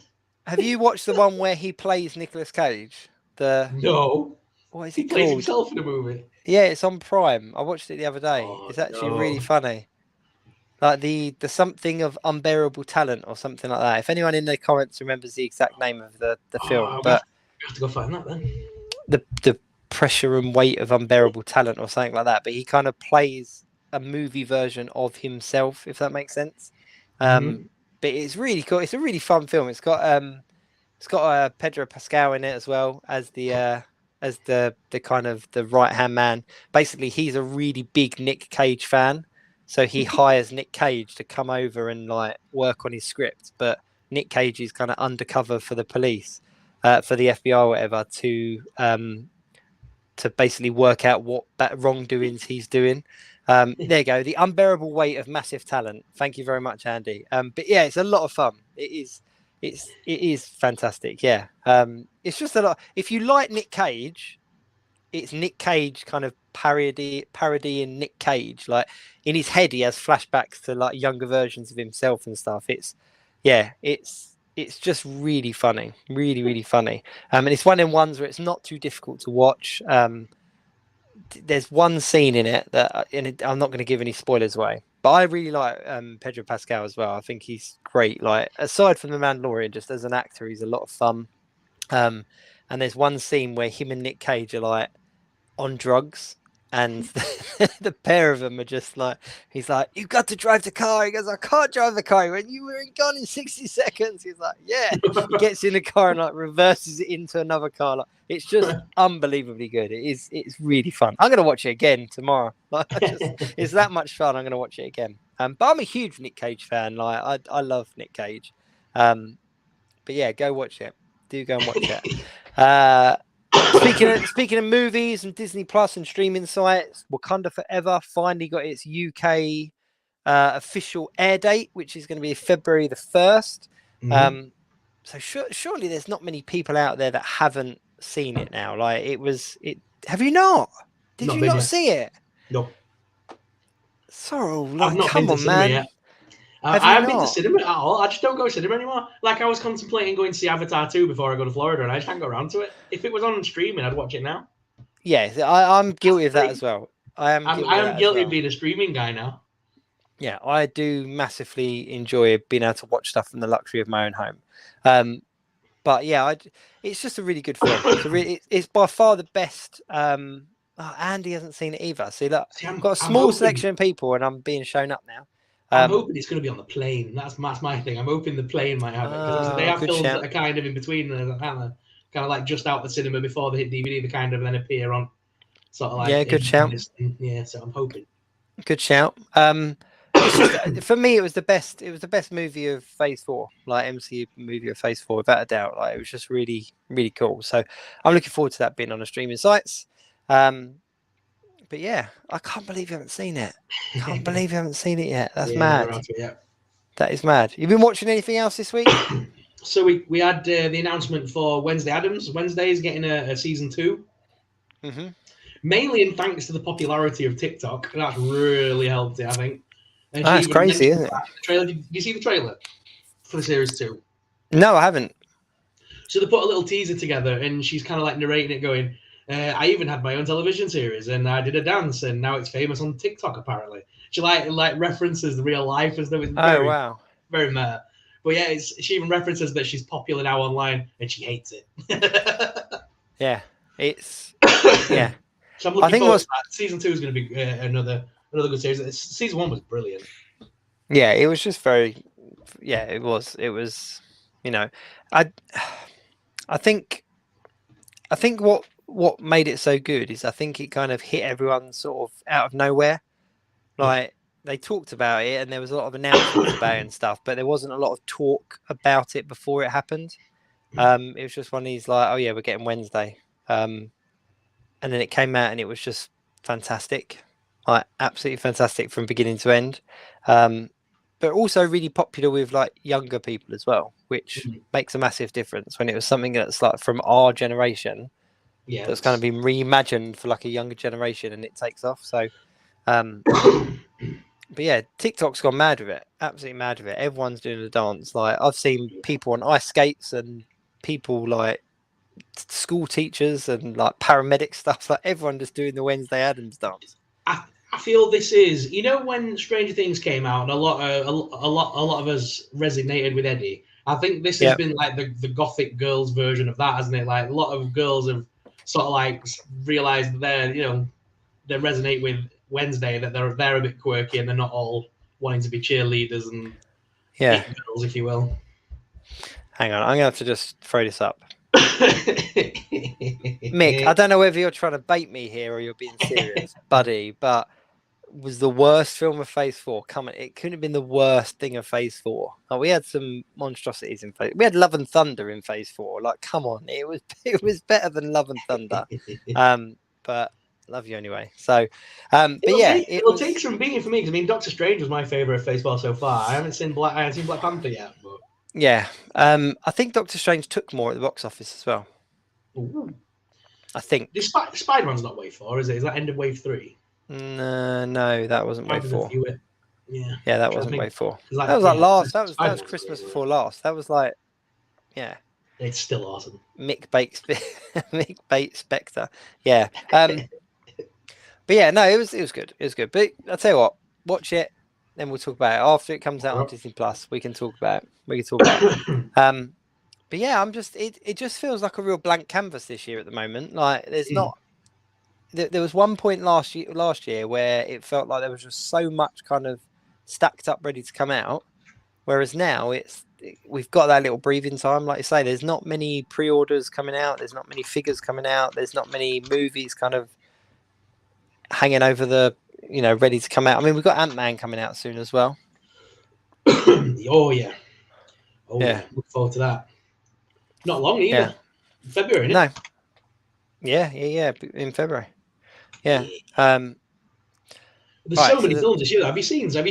Speaker 3: Have you watched the one where he plays Nicolas Cage?
Speaker 4: No,
Speaker 3: What is
Speaker 4: he
Speaker 3: it
Speaker 4: plays
Speaker 3: called?
Speaker 4: himself in the movie.
Speaker 3: Yeah, it's on Prime. I watched it the other day.
Speaker 4: Oh,
Speaker 3: It's actually
Speaker 4: no.
Speaker 3: really funny. Like the something of unbearable talent or something like that. If anyone in the comments remembers the exact name of the film, but
Speaker 4: we have to go find that then.
Speaker 3: the pressure and weight of unbearable talent or something like that. But he kind of plays a movie version of himself, if that makes sense.
Speaker 4: Mhm.
Speaker 3: But it's really cool. It's a really fun film. It's got Pedro Pascal in it as well as the kind of the right hand man. Basically, he's a really big Nick Cage fan, so he hires Nick Cage to come over and like work on his script. But Nick Cage is kind of undercover for the police, for the FBI or whatever, to basically work out what wrongdoings he's doing. There you go. The unbearable weight of massive talent. Thank you very much, Andy. But yeah, it's a lot of fun. It is fantastic. Yeah. It's just a lot. If you like Nick Cage, it's Nick Cage kind of parodying Nick Cage. Like in his head, he has flashbacks to like younger versions of himself and stuff. It's just really funny, really funny. And it's one of them ones where it's not too difficult to watch. There's one scene in it that I'm not going to give any spoilers away, but I really like Pedro Pascal as well. I think he's great. Like aside from The Mandalorian, just as an actor, he's a lot of fun. And there's one scene where him and Nick Cage are like on drugs, and the pair of them are just like, he's like, "You've got to drive the car." He goes, "I can't drive the car." He went, "You were gone in 60 seconds." He's like, "Yeah." He gets in the car and like reverses it into another car. Like, it's just unbelievably good. It's really fun. I'm gonna watch it again tomorrow. Like, it's that much fun. I'm gonna watch it again. But I'm a huge Nick Cage fan. Like I love Nick Cage. But yeah, go watch it. Do go and watch it. Speaking of movies and Disney Plus and streaming sites, Wakanda Forever finally got its UK official air date, which is going to be February the 1st.
Speaker 4: Mhm.
Speaker 3: So surely there's not many people out there that haven't seen it now. Like have you not? Did
Speaker 4: Not
Speaker 3: you
Speaker 4: been
Speaker 3: not
Speaker 4: yet.
Speaker 3: see it?
Speaker 4: No,
Speaker 3: Sorrow,
Speaker 4: I've
Speaker 3: like,
Speaker 4: not
Speaker 3: come
Speaker 4: been to
Speaker 3: on,
Speaker 4: cinema
Speaker 3: man.
Speaker 4: yet.
Speaker 3: Have
Speaker 4: I
Speaker 3: you
Speaker 4: haven't been to
Speaker 3: not?
Speaker 4: cinema at all. I just don't go to cinema anymore. Like I was contemplating going to see Avatar 2 before I go to Florida, and I just can't go around to it. If it was on streaming, I'd watch it now.
Speaker 3: Yeah, I'm guilty of that as well. I am
Speaker 4: guilty of being a streaming guy now.
Speaker 3: Yeah, I do massively enjoy being able to watch stuff from the luxury of my own home. But yeah, it's just a really good film. It's by far the best. Andy hasn't seen it either. See, look, I've got a small selection of people, and I'm being shown up now.
Speaker 4: I'm hoping it's going to be on the plane. That's my thing. I'm hoping the plane might have it because they have
Speaker 3: good
Speaker 4: films
Speaker 3: shout.
Speaker 4: that are kind of in between, kind of like just out the cinema before they hit DVD. They kind of then appear on sort of like
Speaker 3: good shout.
Speaker 4: Yeah, so I'm hoping.
Speaker 3: Good shout. It's just, for me, it was the best. It was the best movie of Phase 4, like MCU movie of Phase 4, without a doubt. Like it was just really, really cool. So I'm looking forward to that being on the streaming sites. But yeah, I can't believe you haven't seen it. Can't believe you haven't seen it yet. That's mad. That is mad. You've been watching anything else this week?
Speaker 4: So we had the announcement for Wednesday Addams. Wednesday is getting a season 2.
Speaker 3: Mm-hmm.
Speaker 4: mainly in thanks to the popularity of TikTok. That's really helped it, I think. And she
Speaker 3: That's
Speaker 4: even
Speaker 3: crazy,
Speaker 4: mentioned
Speaker 3: isn't it?
Speaker 4: that in the trailer. Did you see the trailer for the series 2?
Speaker 3: No, I haven't.
Speaker 4: So they put a little teaser together, and she's kind of like narrating it, going, "I even had my own television series, and I did a dance, and now it's famous on TikTok. Apparently, she like references the real life and stuff. It's
Speaker 3: Oh, wow.
Speaker 4: very meta. But yeah, she even references that she's popular now online, and she hates it.
Speaker 3: Yeah, it's yeah.
Speaker 4: So I'm
Speaker 3: I
Speaker 4: looking
Speaker 3: think
Speaker 4: forward
Speaker 3: what's
Speaker 4: to that. Season 2 is going to be another good series. Season 1 was brilliant.
Speaker 3: yeah, it was just very yeah, it was you know, I I think what made it so good is I think it kind of hit everyone sort of out of nowhere. Like they talked about it and there was a lot of announcements about it and stuff, but there wasn't a lot of talk about it before it happened. It was just one of these like, oh yeah, we're getting Wednesday. And then it came out and it was just fantastic. Like absolutely fantastic from beginning to end. But also really popular with like younger people as well, which makes a massive difference when it was something that's like from our generation
Speaker 4: Yeah,
Speaker 3: that's kind of been reimagined for like a younger generation and it takes off. So but yeah, TikTok's gone mad with it. Absolutely mad with it. Everyone's doing a dance. Like I've seen people on ice skates and people like school teachers and like paramedic stuff. Like everyone just doing the Wednesday Addams dance.
Speaker 4: I feel this is, when Stranger Things came out and a lot of us resonated with Eddie. I think this has been like the gothic girls version of that, hasn't it? Like a lot of girls have sort of like realized that they resonate with Wednesday, that they're a bit quirky and they're not all wanting to be cheerleaders and it girls, if you will.
Speaker 3: Hang on, I'm gonna have to just throw this up. Mick, I don't know whether you're trying to bait me here or you're being serious, buddy, but was the worst film of Phase 4. Come on, it couldn't have been the worst thing of Phase 4. Like, we had some monstrosities in Phase. We had Love and Thunder in Phase 4. Like, come on, it was better than Love and Thunder. But love you anyway. So, but
Speaker 4: it'll take some beating for me because I mean, Doctor Strange was my favorite Phase 4 so far. I haven't seen Black Panther yet, but
Speaker 3: yeah, I think Doctor Strange took more at the box office as well.
Speaker 4: Ooh.
Speaker 3: I think
Speaker 4: Spider-Man's not Wave 4, is it? Is that end of Wave 3?
Speaker 3: No, that wasn't Wave 4.
Speaker 4: Yeah,
Speaker 3: that wasn't Wave 4. That was like last. That was Christmas before last. That was like, yeah.
Speaker 4: It's still awesome.
Speaker 3: Mick Bates Spectre. Yeah. But yeah, no, it was good. It was good. But I'll tell you what, watch it, then we'll talk about it after it comes out on Disney Plus. We can talk about it. But yeah, it just feels like a real blank canvas this year at the moment. Like there's not. There was one point last year where it felt like there was just so much kind of stacked up, ready to come out. Whereas now we've got that little breathing time. Like you say, there's not many pre-orders coming out. There's not many figures coming out. There's not many movies kind of hanging over the, ready to come out. I mean, we've got Ant-Man coming out soon as well.
Speaker 4: Oh yeah. Look forward to that. Not long either. February,
Speaker 3: no. Yeah. In February. Yeah. There's
Speaker 4: so many films this year. Have you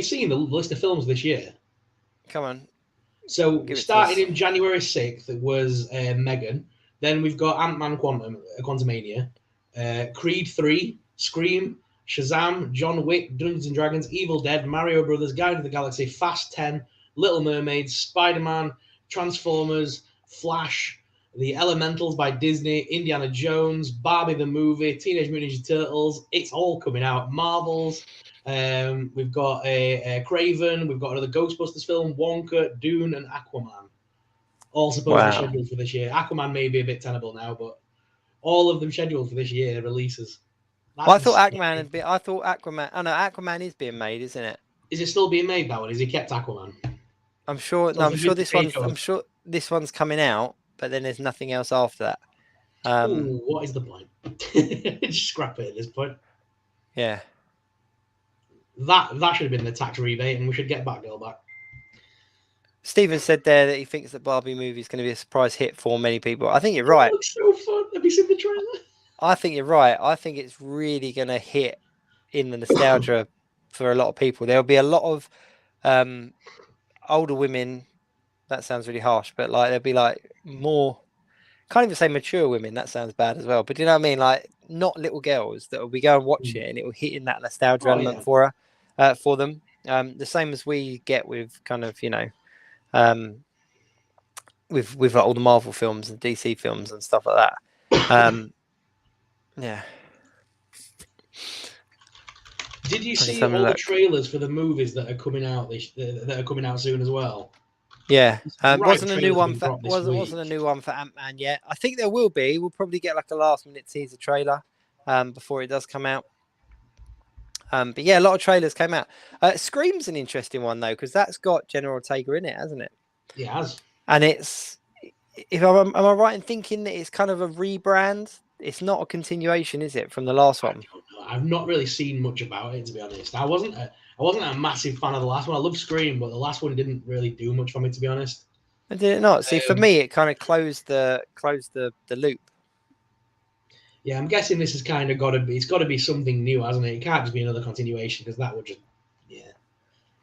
Speaker 4: seen the list of films this year?
Speaker 3: Come on.
Speaker 4: So starting in January 6th was Megan. Then we've got Ant-Man Quantumania, Creed 3, Scream, Shazam, John Wick, Dungeons and Dragons, Evil Dead, Mario Brothers, Guardians of the Galaxy, Fast 10, Little Mermaid, Spider-Man, Transformers, Flash, The Elementals by Disney, Indiana Jones, Barbie the movie, Teenage Mutant Ninja Turtles. It's all coming out. Marvels. We've got a Craven. We've got another Ghostbusters film, Wonka, Dune, and Aquaman. All supposedly scheduled for this year. Aquaman may be a bit tenable now, but all of them scheduled for this year releases.
Speaker 3: I thought Aquaman. Oh no, Aquaman is being made, isn't it?
Speaker 4: Is it still being made, that one? Is he kept Aquaman?
Speaker 3: I'm sure. No, I'm sure this one's coming out, but then there's nothing else after that.
Speaker 4: What is the point? Just scrap it at this point.
Speaker 3: Yeah.
Speaker 4: That should have been the tax rebate, and we should get Batgirl back.
Speaker 3: Stephen said there that he thinks that Barbie movie is going to be a surprise hit for many people. I think you're right.
Speaker 4: It looks so fun. Have you seen the trailer?
Speaker 3: I think you're right. I think it's really going to hit in the nostalgia for a lot of people. There'll be a lot of older women. That sounds really harsh, but like there'll be like more can't even say mature women. That sounds bad as well. But do you know what I mean? Like not little girls that will be go and watch it, and it will hit in that nostalgia element for them. The same as we get with kind of with like, all the Marvel films and DC films and stuff like that. Yeah.
Speaker 4: Did you see all the trailers for the movies that are coming out that are coming out soon as well?
Speaker 3: Yeah, wasn't a new one for Ant-Man yet. I think there will be. We'll probably get like a last-minute teaser trailer before it does come out. But yeah, a lot of trailers came out. Scream's an interesting one though, because that's got Jenna Ortega in it, hasn't it?
Speaker 4: It has.
Speaker 3: And it's, am I right in thinking that it's kind of a rebrand? It's not a continuation, is it, from the last one?
Speaker 4: I've not really seen much about it, to be honest. I wasn't a massive fan of the last one. I love Scream, but the last one didn't really do much for me, to be honest.
Speaker 3: I did it not. See, for me, it kind of closed the loop.
Speaker 4: Yeah, I'm guessing this has kind of got to be. It's got to be something new, hasn't it? It can't just be another continuation because that would just.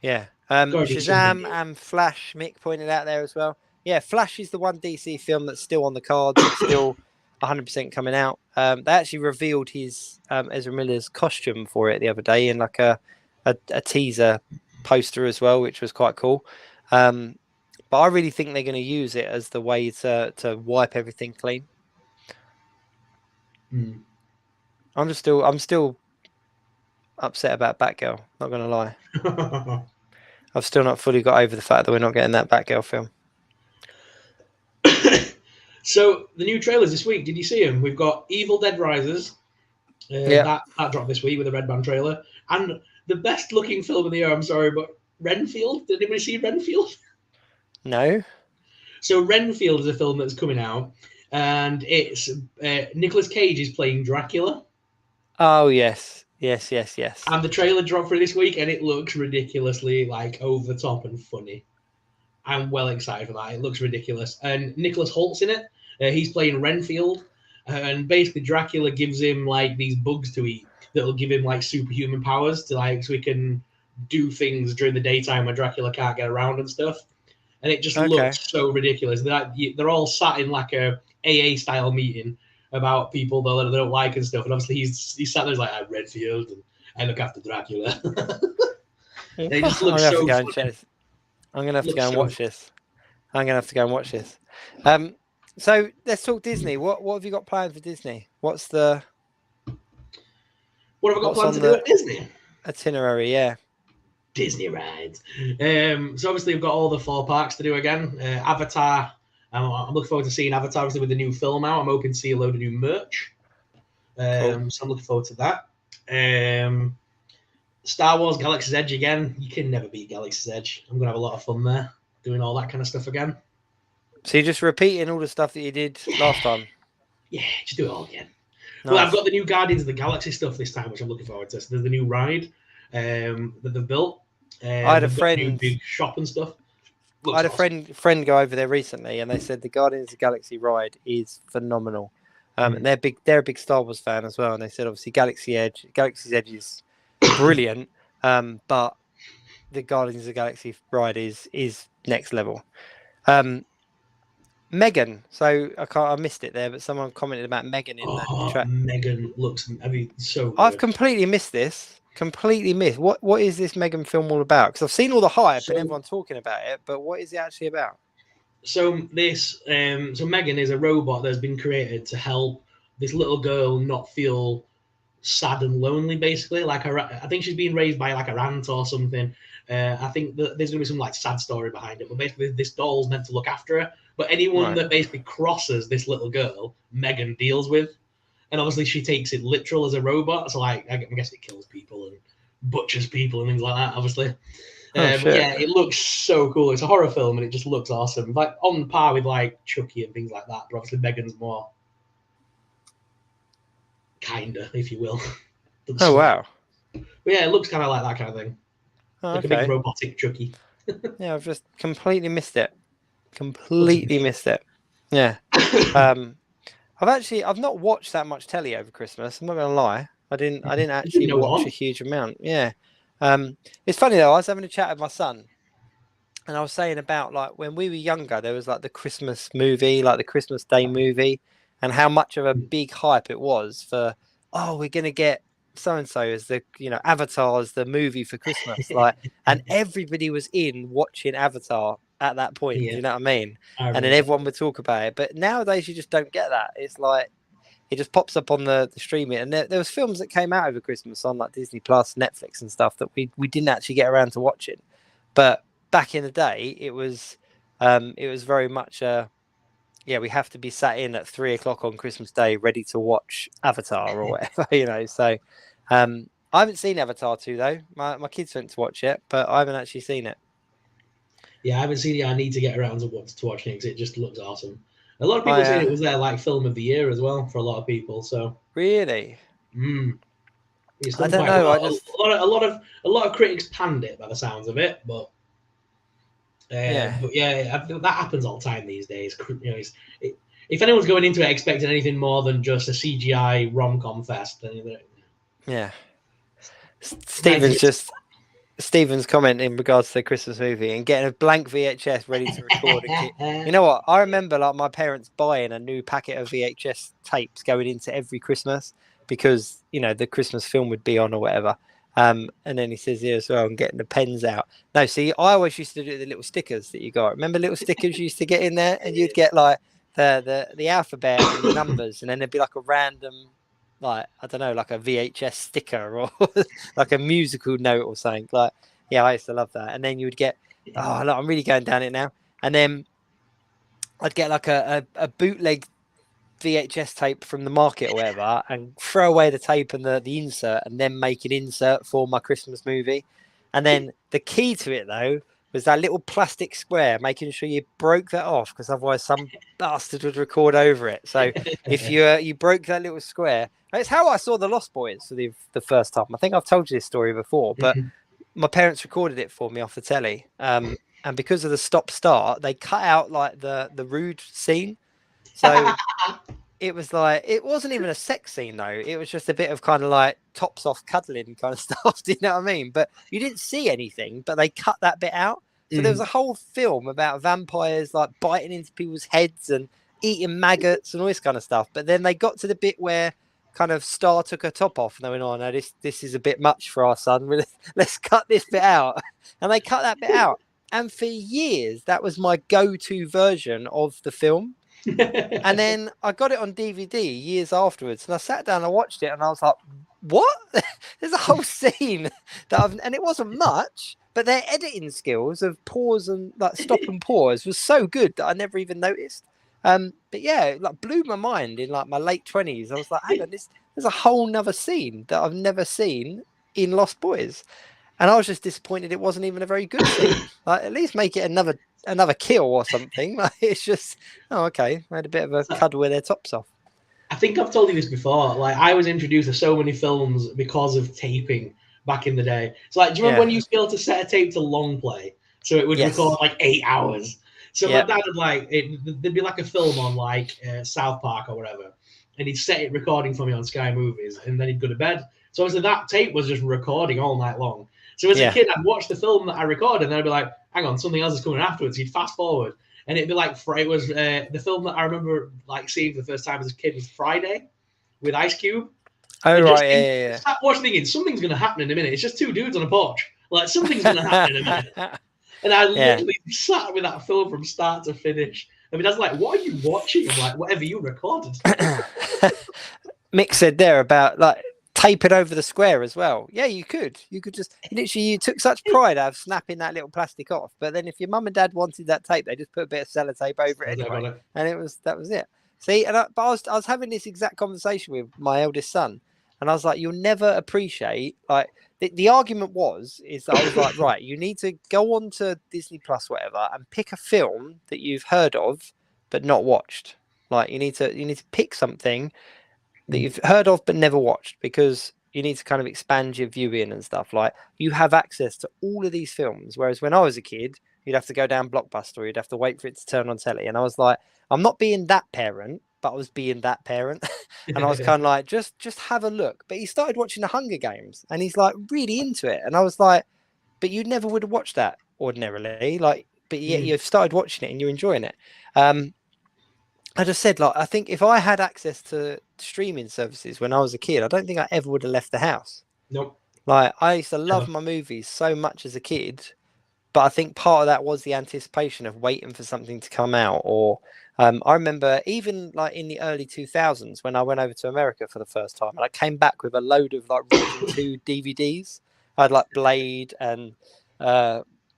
Speaker 3: Yeah. Shazam and Flash, Mick pointed out there as well. Yeah, Flash is the one DC film that's still on the cards. It's still 100% coming out. They actually revealed his Ezra Miller's costume for it the other day in like a teaser poster as well, which was quite cool. But I really think they're going to use it as the way to wipe everything clean. I'm still upset about Batgirl. Not going to lie. I've still not fully got over the fact that we're not getting that Batgirl film.
Speaker 4: So the new trailers this week, did you see them? We've got Evil Dead Rises. That dropped this week with a Red Band trailer. And the best looking film of the year, I'm sorry, but Renfield. Did anybody see Renfield?
Speaker 3: No.
Speaker 4: So Renfield is a film that's coming out, and it's Nicolas Cage is playing Dracula.
Speaker 3: Oh, yes.
Speaker 4: And the trailer dropped for this week, and it looks ridiculously like over the top and funny. I'm well excited for that. It looks ridiculous. And Nicholas Holt's in it. He's playing Renfield. And basically Dracula gives him like these bugs to eat that'll give him like superhuman powers to like so he can do things during the daytime when Dracula can't get around and stuff. And it just looks so ridiculous. They're all sat in like a AA style meeting about people that they don't like and stuff. And obviously he's sat there like, I'm Renfield and I look after Dracula. They just look so funny.
Speaker 3: I'm going to have to go and watch this. So let's talk Disney. What have you got planned for Disney? What have I got planned to do at Disney? Itinerary, yeah.
Speaker 4: Disney rides. So obviously we've got all the 4 parks to do again. Avatar. I'm looking forward to seeing Avatar obviously with the new film out. I'm hoping to see a load of new merch. Cool. So I'm looking forward to that. Star Wars Galaxy's Edge again. You can never beat Galaxy's Edge. I'm going to have a lot of fun there, doing all that kind of stuff again.
Speaker 3: So you're just repeating all the stuff that you did last time?
Speaker 4: Yeah, just do it all again. Nice. Well, I've got the new Guardians of the Galaxy stuff this time, which I'm looking forward to. So there's the new ride that they've built.
Speaker 3: I had a friend...
Speaker 4: New big shop and stuff.
Speaker 3: I had a friend go over there recently, and they said the Guardians of the Galaxy ride is phenomenal. And they're a big Star Wars fan as well, and they said obviously Galaxy's Edge is brilliant, but the Guardians of the Galaxy ride is next level. Megan, so I missed it there, but someone commented about Megan in the track.
Speaker 4: Megan looks so good.
Speaker 3: I've completely missed this. What is this Megan film all about? Because I've seen all the hype and everyone talking about it, but what is it actually about?
Speaker 4: So Megan is a robot that's been created to help this little girl not feel sad and lonely, basically. Like I think she's being raised by like her aunt or something. I think that there's gonna be some like sad story behind it, but basically this doll's meant to look after her. But anyone that basically crosses this little girl, Megan deals with, and obviously she takes it literal as a robot. So like I guess it kills people and butchers people and things like that. Obviously, but yeah, it looks so cool. It's a horror film and it just looks awesome, like on par with like Chucky and things like that. But obviously Megan's more kinda, if you will.
Speaker 3: Oh wow!
Speaker 4: But yeah, it looks kind of like that kind of thing.
Speaker 3: Oh,
Speaker 4: like a big robotic Chucky.
Speaker 3: Yeah, I've just completely missed it. Yeah. I've not watched that much telly over Christmas. I'm not gonna lie. I didn't actually watch a huge amount. Yeah. It's funny though. I was having a chat with my son, And I was saying about like when we were younger, there was like the Christmas movie, like the Christmas Day movie, and how much of a big hype it was for, oh, we're gonna get so and so as the Avatar as the movie for Christmas, like, and everybody was in watching Avatar at that point.
Speaker 4: Yeah,
Speaker 3: Do you know what I mean?
Speaker 4: I
Speaker 3: And then
Speaker 4: remember.
Speaker 3: everyone would talk about it. But nowadays you just don't get that. It's like it just pops up on the streaming, and there was films that came out over Christmas on like Disney Plus, Netflix, and stuff that we didn't actually get around to watching. But back in the day, it was very much we have to be sat in at 3 o'clock on Christmas Day, ready to watch Avatar or whatever, So I haven't seen Avatar 2 though. My kids went to watch it, but I haven't actually seen it.
Speaker 4: Yeah, I haven't seen it. I need to get around to watching it because it just looks awesome. A lot of people saying it was their like film of the year as well for a lot of people. So
Speaker 3: really,
Speaker 4: it's
Speaker 3: I
Speaker 4: done
Speaker 3: don't
Speaker 4: quite
Speaker 3: know.
Speaker 4: well. A lot of critics panned it by the sounds of it, but I think that happens all the time these days. If anyone's going into it expecting anything more than just a CGI rom-com fest, then
Speaker 3: yeah. Stephen's comment in regards to the Christmas movie and getting a blank VHS ready to record. You know what? I remember like my parents buying a new packet of VHS tapes going into every Christmas because the Christmas film would be on or whatever. And then he says here as well, and getting the pens out. No, see, I always used to do the little stickers that you got. Remember little stickers you used to get in there, and you'd get like the alphabet and the numbers, and then there'd be like a random, like I don't know, like a VHS sticker or like a musical note or something. Like, yeah, I used to love that. And then you would get, oh, look, I'm really going down it now. And then I'd get like a bootleg VHS tape from the market or whatever, and throw away the tape and the insert, and then make an insert for my Christmas movie. And then the key to it though was that little plastic square, making sure you broke that off, because otherwise some bastard would record over it. So if you broke that little square, it's how I saw the Lost Boys for the first time. I think I've told you this story before, but my parents recorded it for me off the telly. And because of the stop-start, they cut out like the rude scene. So it was like, it wasn't even a sex scene though. It was just a bit of kind of like tops off cuddling kind of stuff. Do you know what I mean? But you didn't see anything, but they cut that bit out. So there was a whole film about vampires like biting into people's heads and eating maggots and all this kind of stuff. But then they got to the bit where kind of Star took her top off and they went, oh no, this is a bit much for our son. Let's cut this bit out. And they cut that bit out. And for years, that was my go-to version of the film. And then I got it on DVD years afterwards, and I sat down and watched it, and I was like, what? There's a whole scene and it wasn't much, but their editing skills of pause and like stop and pause was so good that I never even noticed. But yeah, it like blew my mind in like my late 20s. I was like, hang on, there's a whole nother scene that I've never seen in Lost Boys. And I was just disappointed it wasn't even a very good scene. Like, at least make it another kill or something. Like, it's just, oh, okay. I had a bit of a cuddle with their tops off.
Speaker 4: I think I've told you this before. Like, I was introduced to so many films because of taping back in the day. So, like, do you remember when you used to be able to set a tape to long play? So it would record like 8 hours. So my dad would there'd be like a film on like South Park or whatever, and he'd set it recording for me on Sky Movies, and then he'd go to bed. So obviously that tape was just recording all night long. So as a kid, I'd watch the film that I recorded, and then I'd be like, hang on, something else is coming afterwards. You'd fast forward, and it'd be like, it was the film that I remember like seeing for the first time as a kid was Friday with Ice Cube.
Speaker 3: Oh, right, yeah.
Speaker 4: Start watching thinking, something's going to happen in a minute. It's just two dudes on a porch. Like, something's going to happen in a minute. And I literally sat with that film from start to finish. I mean, I was like, what are you watching? I'm like, whatever you recorded.
Speaker 3: Mick said there about like taping over the square as well. Yeah, you could just literally, you took such pride out of snapping that little plastic off. But then if your mum and dad wanted that tape, they just put a bit of sellotape over it anyway. And that was it. See, and I was having this exact conversation with my eldest son, and I was like, you'll never appreciate, like, the argument is that I was like, right, you need to go on to Disney Plus, whatever, and pick a film that you've heard of but not watched. Like, you need to pick something that you've heard of but never watched, because you need to kind of expand your viewing and stuff. Like, you have access to all of these films, whereas when I was a kid, you'd have to go down Blockbuster, you'd have to wait for it to turn on telly. And I was like, I'm not being that parent, but I was being that parent. And I was kind of like, just have a look. But he started watching the Hunger Games, and he's like really into it. And I was like, but you never would have watched that ordinarily. Like, but yet you've started watching it and you're enjoying it. I just said, like, I think if I had access to streaming services when I was a kid, I don't think I ever would have left the house.
Speaker 4: Nope.
Speaker 3: Like, I used to love my movies so much as a kid, but I think part of that was the anticipation of waiting for something to come out. Or I remember even like in the early 2000s when I went over to America for the first time, and I came back with a load of like Region 2 DVDs. I had like Blade and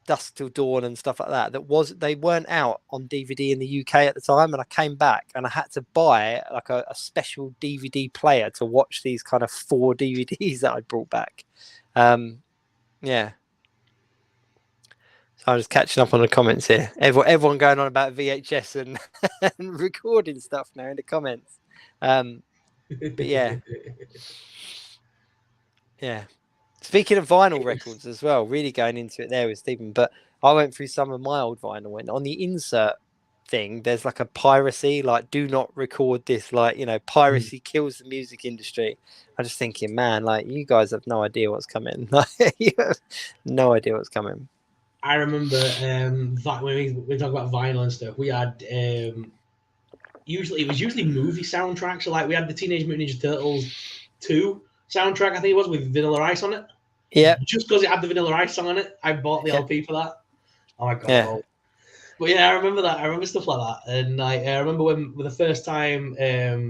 Speaker 3: Dusk Till Dawn and stuff like that. They weren't out on DVD in the UK at the time, and I came back and I had to buy like a special DVD player to watch these kind of 4 DVDs that I brought back. Yeah. So I'm just catching up on the comments here. Everyone going on about VHS and, and recording stuff now in the comments. But yeah. Yeah. Speaking of vinyl records as well, really going into it there with Stephen, but I went through some of my old vinyl, and on the insert thing, there's like a piracy, like do not record this, like, you know, piracy kills the music industry. I'm just thinking, man, like you guys have no idea what's coming. Like, you have no idea what's coming.
Speaker 4: I remember when we talk about vinyl and stuff, we had usually movie soundtracks. So like we had the Teenage Mutant Ninja Turtles 2 soundtrack, I think it was, with Vanilla Ice on it.
Speaker 3: Yeah.
Speaker 4: Just because it had the Vanilla Ice song on it, I bought the LP for that. Oh my god.
Speaker 3: Yeah.
Speaker 4: But yeah, I remember that. I remember stuff like that. And I remember when the first time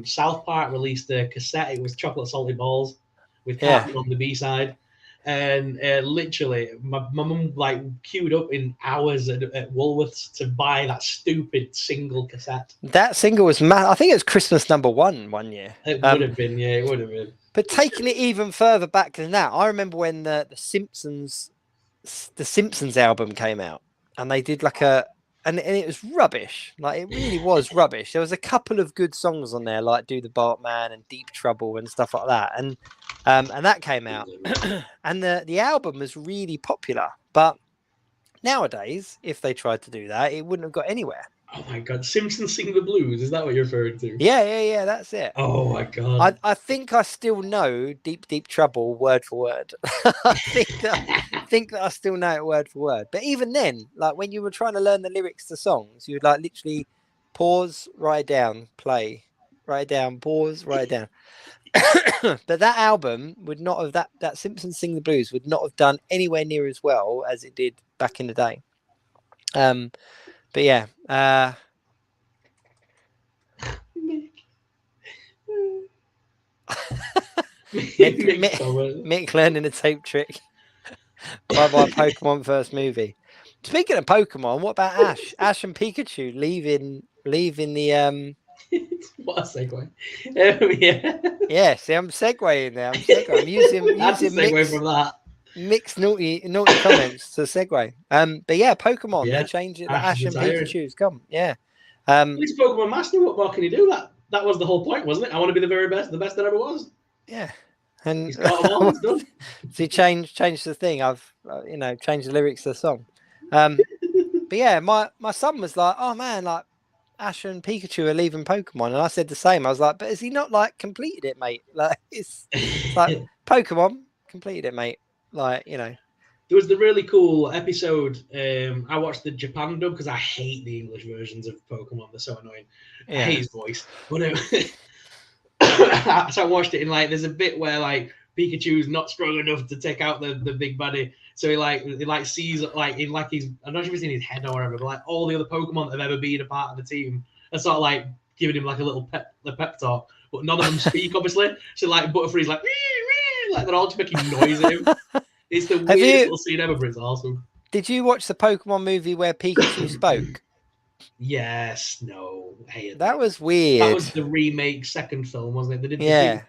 Speaker 4: South Park released a cassette, it was Chocolate Salty Balls with Cartman on the B-side. And literally, my mum like queued up in hours at Woolworths to buy that stupid single cassette.
Speaker 3: That single was I think it was Christmas #1 one year.
Speaker 4: It would have been, yeah, it would have been.
Speaker 3: But taking it even further back than that, I remember when the Simpsons album came out, and they did like and it was rubbish. Like it really was rubbish. There was a couple of good songs on there, like "Do the Bartman" and "Deep Trouble" and stuff like that, and that came out, and the album was really popular. But nowadays, if they tried to do that, it wouldn't have got anywhere.
Speaker 4: Oh my god, Simpsons Sing the Blues, is that what you're referring to?
Speaker 3: Yeah, that's it.
Speaker 4: Oh my god.
Speaker 3: I think I still know Deep Trouble word for word. I think that I still know it word for word. But even then, like when you were trying to learn the lyrics to songs, you would like literally pause, write down, play, write down, pause, write down. But that album would not have that Simpsons Sing the Blues would not have done anywhere near as well as it did back in the day. But yeah, Mick learning a tape trick. Bye Pokemon first movie. Speaking of Pokemon, what about Ash? Ash and Pikachu leaving the
Speaker 4: What a segue. Yeah.
Speaker 3: Yeah, see, I'm segueing there. I'm using
Speaker 4: segue from that.
Speaker 3: Mixed naughty comments to segue. But yeah, Pokemon,
Speaker 4: Yeah.
Speaker 3: they changed it. Ash and Pikachu's come. Yeah.
Speaker 4: He's Pokemon Master. What more can he do? That was the whole point, wasn't it? I want to be the very best, the best that ever was.
Speaker 3: Yeah. And
Speaker 4: he's got them all, he's done.
Speaker 3: So changed the thing. I've changed the lyrics to the song. But yeah, my son was like, "Oh man, like Ash and Pikachu are leaving Pokemon," and I said the same. I was like, "But has he not like completed it, mate? Like it's like Pokemon completed it, mate. Like, you know."
Speaker 4: There was the really cool episode. I watched the Japan dub because I hate the English versions of Pokemon. They're so annoying.
Speaker 3: Yeah.
Speaker 4: I hate his voice. But so I watched it, and like, there's a bit where like Pikachu's not strong enough to take out the big baddie. So he sees like in like he's, I'm not sure if it's in his head or whatever, but like all the other Pokemon that have ever been a part of the team are sort of like giving him like a little pep talk, but none of them speak obviously. So like Butterfree's like, like they're all just making noise at him. It's the weirdest little scene ever, but it's awesome.
Speaker 3: Did you watch the Pokemon movie where Pikachu spoke?
Speaker 4: Yes, no.
Speaker 3: That was weird.
Speaker 4: That was the remake second film, wasn't it? They did the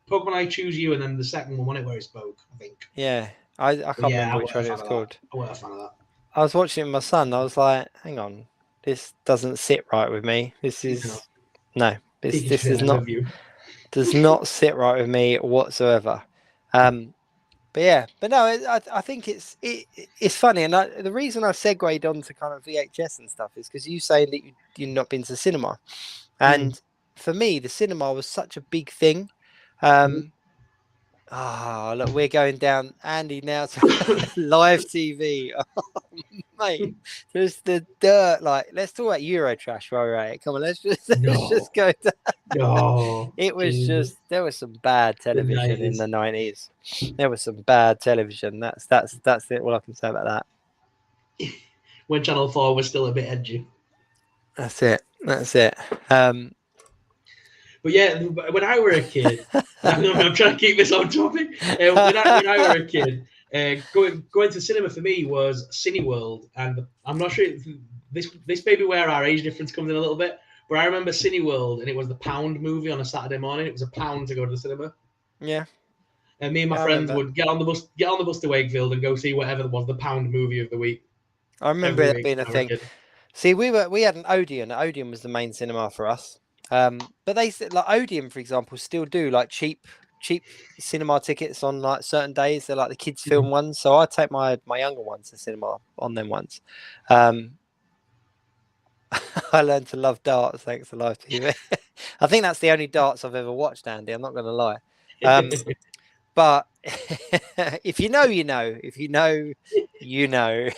Speaker 4: Pokemon I Choose You, and then the second one, where it spoke, I think.
Speaker 3: Yeah, I can't remember which one it was called.
Speaker 4: I wasn't a fan of that.
Speaker 3: I was watching it with my son. I was like, hang on, this doesn't sit right with me. This is this is not does not sit right with me whatsoever. But no, I think it's funny, and the reason I segued on to kind of VHS and stuff is because you saying that you've not been to cinema, and for me, the cinema was such a big thing. Look, we're going down, Andy, now to live TV. Oh, Mate, just the dirt. Like, let's talk about Eurotrash while we're at it. Come on, let's just go.
Speaker 4: No,
Speaker 3: It was
Speaker 4: Jesus.
Speaker 3: just there was some bad television in the 90s. There was some bad television. That's it. All I can say about that.
Speaker 4: When Channel 4 was still a bit edgy.
Speaker 3: That's it.
Speaker 4: But yeah, when I were a kid, I'm trying to keep this on topic. When I were a kid, going to cinema for me was Cineworld, and I'm not sure if this may be where our age difference comes in a little bit. But I remember Cineworld, and it was the Pound movie on a Saturday morning. It was £1 to go to the cinema.
Speaker 3: Yeah.
Speaker 4: And me and my friends would get on the bus to Wakefield and go see whatever was the £1 movie of the week.
Speaker 3: I remember it being a thing. See, we had an Odeon. Odeon was the main cinema for us. But they like Odeon, for example, still do like cheap cinema tickets on like certain days. They're like the kids' film ones. So I take my younger ones to cinema on them ones. I learned to love darts thanks to live TV. I think that's the only darts I've ever watched, Andy. I'm not going to lie. But if you know, you know. If you know, you know.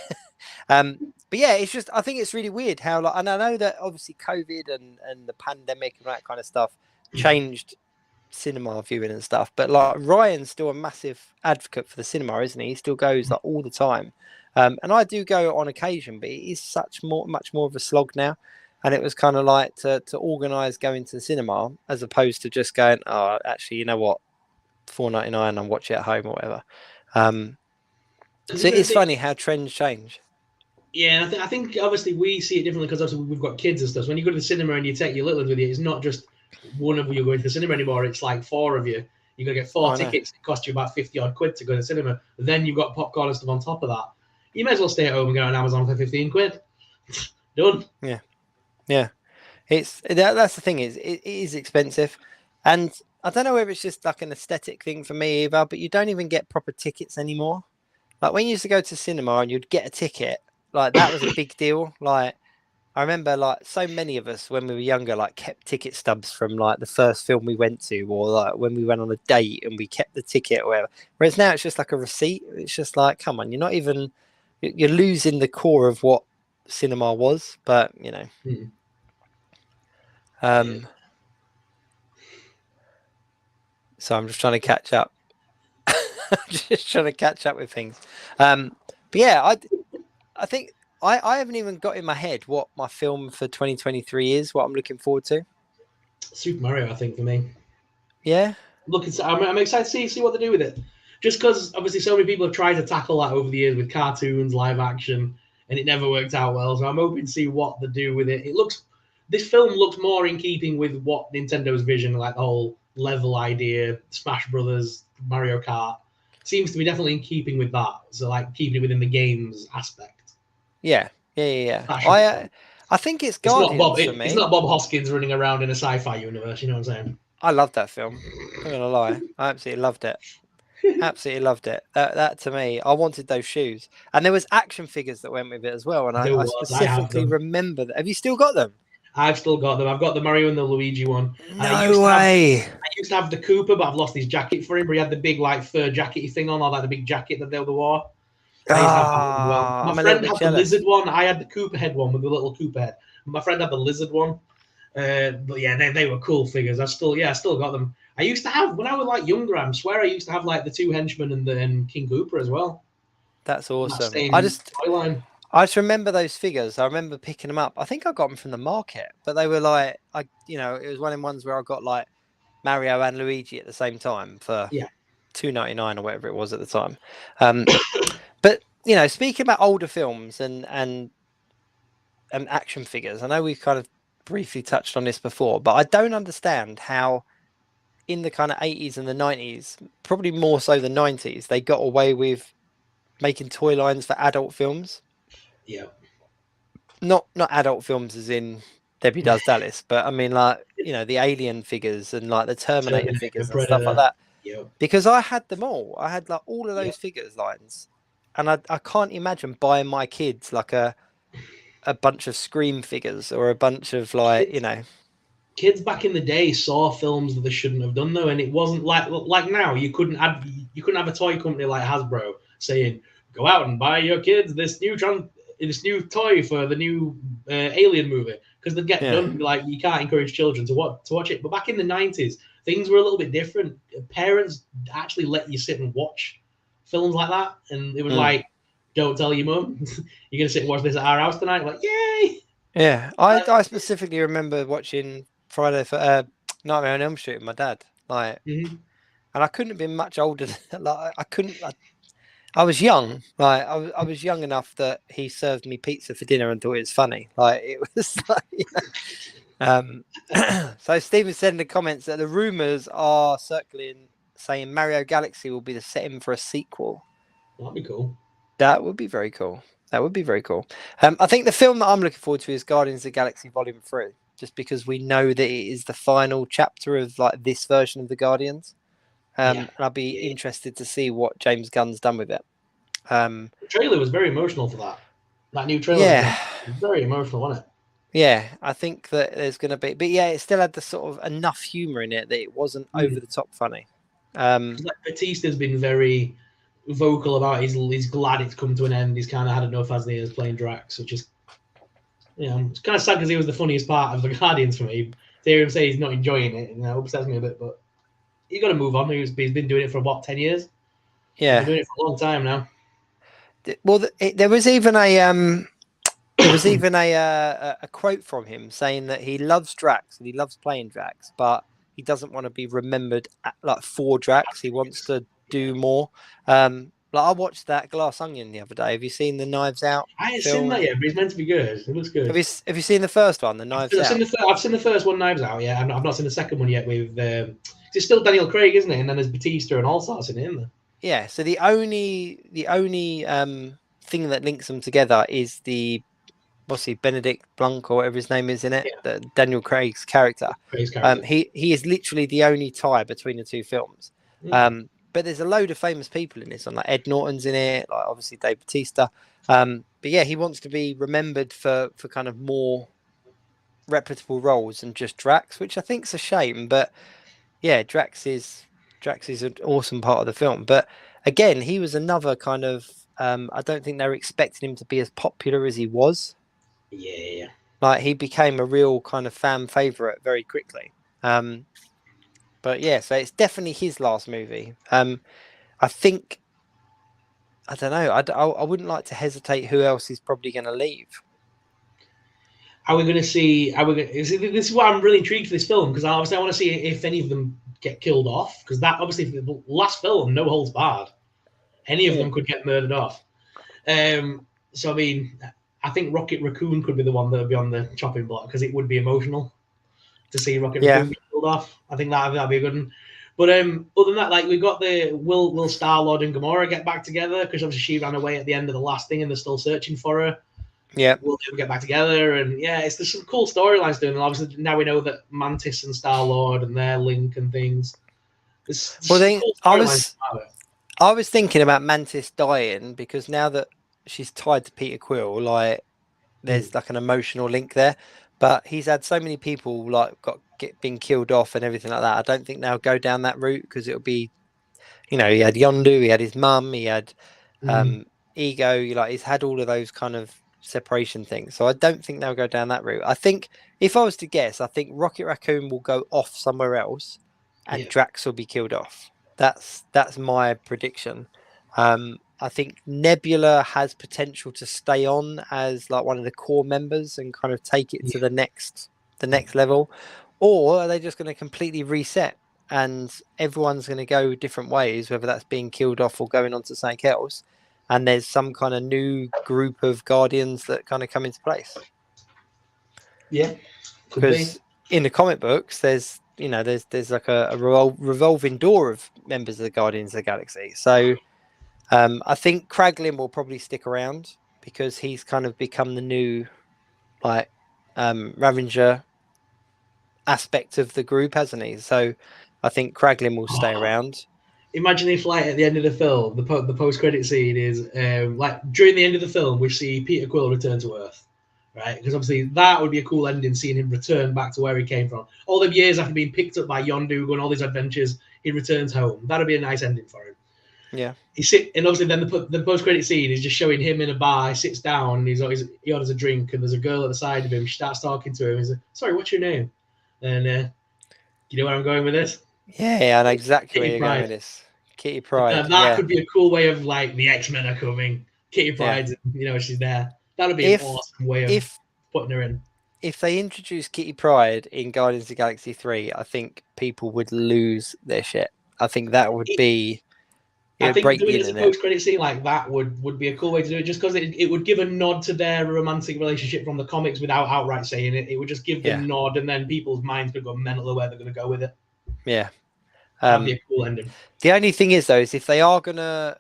Speaker 3: But yeah, it's just I think it's really weird how like, and I know that obviously COVID and the pandemic and that kind of stuff changed cinema viewing and stuff. But like Ryan's still a massive advocate for the cinema, isn't he? He still goes like all the time. And I do go on occasion, but it is much more of a slog now. And it was kind of like to organise going to the cinema as opposed to just going, oh, actually, you know what, $4.99 and watch it at home or whatever. So it's funny how trends change.
Speaker 4: Yeah, I think obviously we see it differently because obviously we've got kids and stuff. So when you go to the cinema and you take your little ones with you, it's not just one of you going to the cinema anymore. It's like four of you. You're going to get four tickets. It costs you about 50 odd quid to go to the cinema. Then you've got popcorn and stuff on top of that. You may as well stay at home and go on Amazon for 15 quid. Done.
Speaker 3: Yeah. That's the thing is it is expensive, and I don't know whether it's just like an aesthetic thing for me either. But you don't even get proper tickets anymore. Like when you used to go to cinema and you'd get a ticket, like that was a big deal. Like I remember, like so many of us when we were younger, like kept ticket stubs from like the first film we went to, or like when we went on a date and we kept the ticket or whatever. Whereas now it's just like a receipt. It's just like, come on, you're losing the core of what cinema was. But you know, so I'm just trying to catch up. Just trying to catch up with things. But yeah, I think I haven't even got in my head what my film for 2023 is, what I'm looking forward to.
Speaker 4: Super Mario, I think, for me.
Speaker 3: Yeah.
Speaker 4: I'm excited to see what they do with it. Just because obviously so many people have tried to tackle that over the years with cartoons, live action, and it never worked out well. So I'm hoping to see what they do with it. This film looks more in keeping with what Nintendo's vision, like the whole level idea, Smash Brothers, Mario Kart. Seems to be definitely in keeping with that. So like keeping it within the games aspect.
Speaker 3: Yeah. I think it's Guardians for me.
Speaker 4: It's not Bob Hoskins running around in a sci-fi universe. You know what I'm saying?
Speaker 3: I love that film. I'm not gonna lie, I absolutely loved it. Absolutely loved it. That to me, I wanted those shoes, and there was action figures that went with it as well. And I specifically remember that. Have you still got them?
Speaker 4: I've still got them. I've got the Mario and the Luigi one.
Speaker 3: No way.
Speaker 4: I used to have the Koopa, but I've lost his jacket for him. But he had the big like fur jackety thing on, or like the big jacket that they wore. My friend had the lizard one. I had the Koopa head one with the little Koopa head. My friend had the lizard one. But yeah, they were cool figures. I still got them. I used to have, when I was like younger, I swear I used to have like the two henchmen and King Koopa as well.
Speaker 3: That's awesome. I just remember those figures. I remember picking them up. I think I got them from the market, but they were like, it was one of the ones where I got like Mario and Luigi at the same time for $2.99 or whatever it was at the time. But speaking about older films and action figures, I know we've kind of briefly touched on this before, but I don't understand how in the kind of 80s and the 90s, probably more so the 90s, they got away with making toy lines for adult films.
Speaker 4: Yeah.
Speaker 3: Not adult films as in Debbie Does Dallas, but I mean like, the Alien figures and like the Terminator figures and stuff like that.
Speaker 4: Yeah.
Speaker 3: Because I had them all. I had like all of those figures lines. And I can't imagine buying my kids like a bunch of Scream figures or a bunch of like,
Speaker 4: Kids back in the day saw films that they shouldn't have done though, and it wasn't like now. You couldn't have a toy company like Hasbro saying, "Go out and buy your kids this new this new toy for the new Alien movie because they get done like you can't encourage children to watch it. But back in the 90s, things were a little bit different. Parents actually let you sit and watch films like that, and it was like, don't tell your mum, you're gonna sit and watch this at our house tonight. Like, yay!
Speaker 3: Yeah, I specifically remember watching Friday for Nightmare on Elm Street with my dad. Like, and I couldn't have been much older. Like, I was young. Like, I was young enough that he served me pizza for dinner and thought it was funny. Like, it was like, so Stephen said in the comments that the rumors are circling saying Mario Galaxy will be the setting for a sequel.
Speaker 4: That'd be cool.
Speaker 3: That would be very cool. That would be very cool. I think the film that I'm looking forward to is Guardians of the Galaxy Volume 3, just because we know that it is the final chapter of like this version of the Guardians. And I'll be interested to see what James Gunn's done with it.
Speaker 4: The trailer was very emotional for that. That new trailer.
Speaker 3: Yeah.
Speaker 4: Was very emotional, wasn't it?
Speaker 3: Yeah, I think that there's going to be... But yeah, it still had the sort of enough humour in it that it wasn't over the top funny.
Speaker 4: Like Batista's been very vocal about he's glad it's come to an end. He's kind of had enough, hasn't he, as playing Drax, which is, it's kind of sad because he was the funniest part of the Guardians for me. To hear him say he's not enjoying it, and that upsets me a bit, but you got to move on. He's been doing it for what, 10 years?
Speaker 3: Yeah,
Speaker 4: he's been doing it for a long time now.
Speaker 3: Well, there was even a quote from him saying that he loves Drax and he loves playing Drax, but he doesn't want to be remembered for Drax. He wants to do more. Like I watched that Glass Onion the other day. Have you seen the Knives Out?
Speaker 4: I ain't seen that yet, but it's meant to be good. It looks good.
Speaker 3: Have you seen the first one, the Knives Out?
Speaker 4: I've seen the first one, Knives Out. Yeah, I've not seen the second one yet. With it's still Daniel Craig, isn't it? And then there's Batista and all sorts in it, isn't there? Yeah.
Speaker 3: So the only thing that links them together is Benedict Blanc or whatever his name is in it, Daniel Craig's character. He is literally the only tie between the two films. But there's a load of famous people in this one, like Ed Norton's in it, like obviously Dave Bautista. But yeah, he wants to be remembered for kind of more reputable roles than just Drax, which I think's a shame. But yeah, Drax is an awesome part of the film. But again, he was another kind of I don't think they were expecting him to be as popular as he was.
Speaker 4: Yeah.
Speaker 3: Like he became a real kind of fan favorite very quickly. But yeah, so it's definitely his last movie. I think, I don't know. I wouldn't like to hesitate who else is probably going to leave.
Speaker 4: Are we going to see? This is what I'm really intrigued for this film, because obviously I want to see if any of them get killed off, because that obviously the last film, no holds barred. Any of them could get murdered off. So I mean, I think Rocket Raccoon could be the one that would be on the chopping block, because it would be emotional to see Rocket Raccoon get killed off. I think that'd be a good one. But other than that, like we've got will Star-Lord and Gamora get back together, because obviously she ran away at the end of the last thing and they're still searching for her.
Speaker 3: Yeah.
Speaker 4: Will they ever get back together? And yeah, there's some cool storylines doing. And obviously now we know that Mantis and Star-Lord and their link and things.
Speaker 3: I was thinking about Mantis dying, because now that she's tied to Peter Quill, like there's like an emotional link there. But he's had so many people like been killed off and everything like that. I don't think they'll go down that route, because it'll be, he had Yondu, he had his mum, he had Ego, like he's had all of those kind of separation things. So I don't think they'll go down that route. I think if I was to guess, I think Rocket Raccoon will go off somewhere else and Drax will be killed off. That's my prediction. I think Nebula has potential to stay on as like one of the core members and kind of take it to the next level, or are they just going to completely reset and everyone's going to go different ways, whether that's being killed off or going on to something else, and there's some kind of new group of Guardians that kind of come into place?
Speaker 4: Yeah,
Speaker 3: because in the comic books, there's like a revolving door of members of the Guardians of the Galaxy. So I think Kraglin will probably stick around, because he's kind of become the new like Ravenger aspect of the group, hasn't he? So I think Kraglin will stay around.
Speaker 4: Imagine if, like, at the end of the film, the post-credit scene is like during the end of the film, we see Peter Quill return to Earth, right? Because obviously that would be a cool ending, seeing him return back to where he came from. All the years after being picked up by Yondu, going all these adventures, he returns home. That'd be a nice ending for him.
Speaker 3: Yeah.
Speaker 4: And obviously then the post-credit scene is just showing him in a bar. He sits down, and he orders a drink, and there's a girl at the side of him. She starts talking to him. He's like, "Sorry, what's your name?" And you know where I'm going with this?
Speaker 3: Yeah, I know exactly where
Speaker 4: Kitty
Speaker 3: you're going
Speaker 4: Pryde.
Speaker 3: with this. Kitty Pryde.
Speaker 4: That could be a cool way of like the X-Men are coming. Kitty Pryde, she's there. That would be an awesome way of putting her in.
Speaker 3: If they introduced Kitty Pryde in Guardians of the Galaxy 3, I think people would lose their shit. I think that would be.
Speaker 4: I think doing it as a post-credit scene like that would be a cool way to do it, just because it would give a nod to their romantic relationship from the comics without outright saying it. It would just give them a nod, and then people's minds could go mental where they're going to go with it.
Speaker 3: Yeah,
Speaker 4: that'd be a cool ending.
Speaker 3: The only thing is, though, is if they are gonna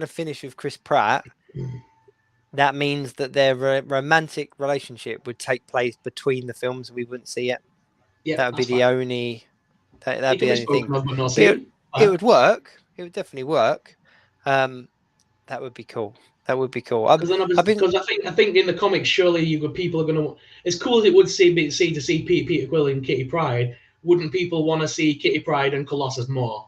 Speaker 3: finish with Chris Pratt, that means that their romantic relationship would take place between the films. We wouldn't see it. Yeah, that would be the only. That'd be the only thing. It would work. It would definitely work. That would be cool. That would be cool.
Speaker 4: Because I think in the comics, surely people are going to. As cool as it would see to see Peter Quill and Kitty Pryde, wouldn't people want to see Kitty Pryde and Colossus more?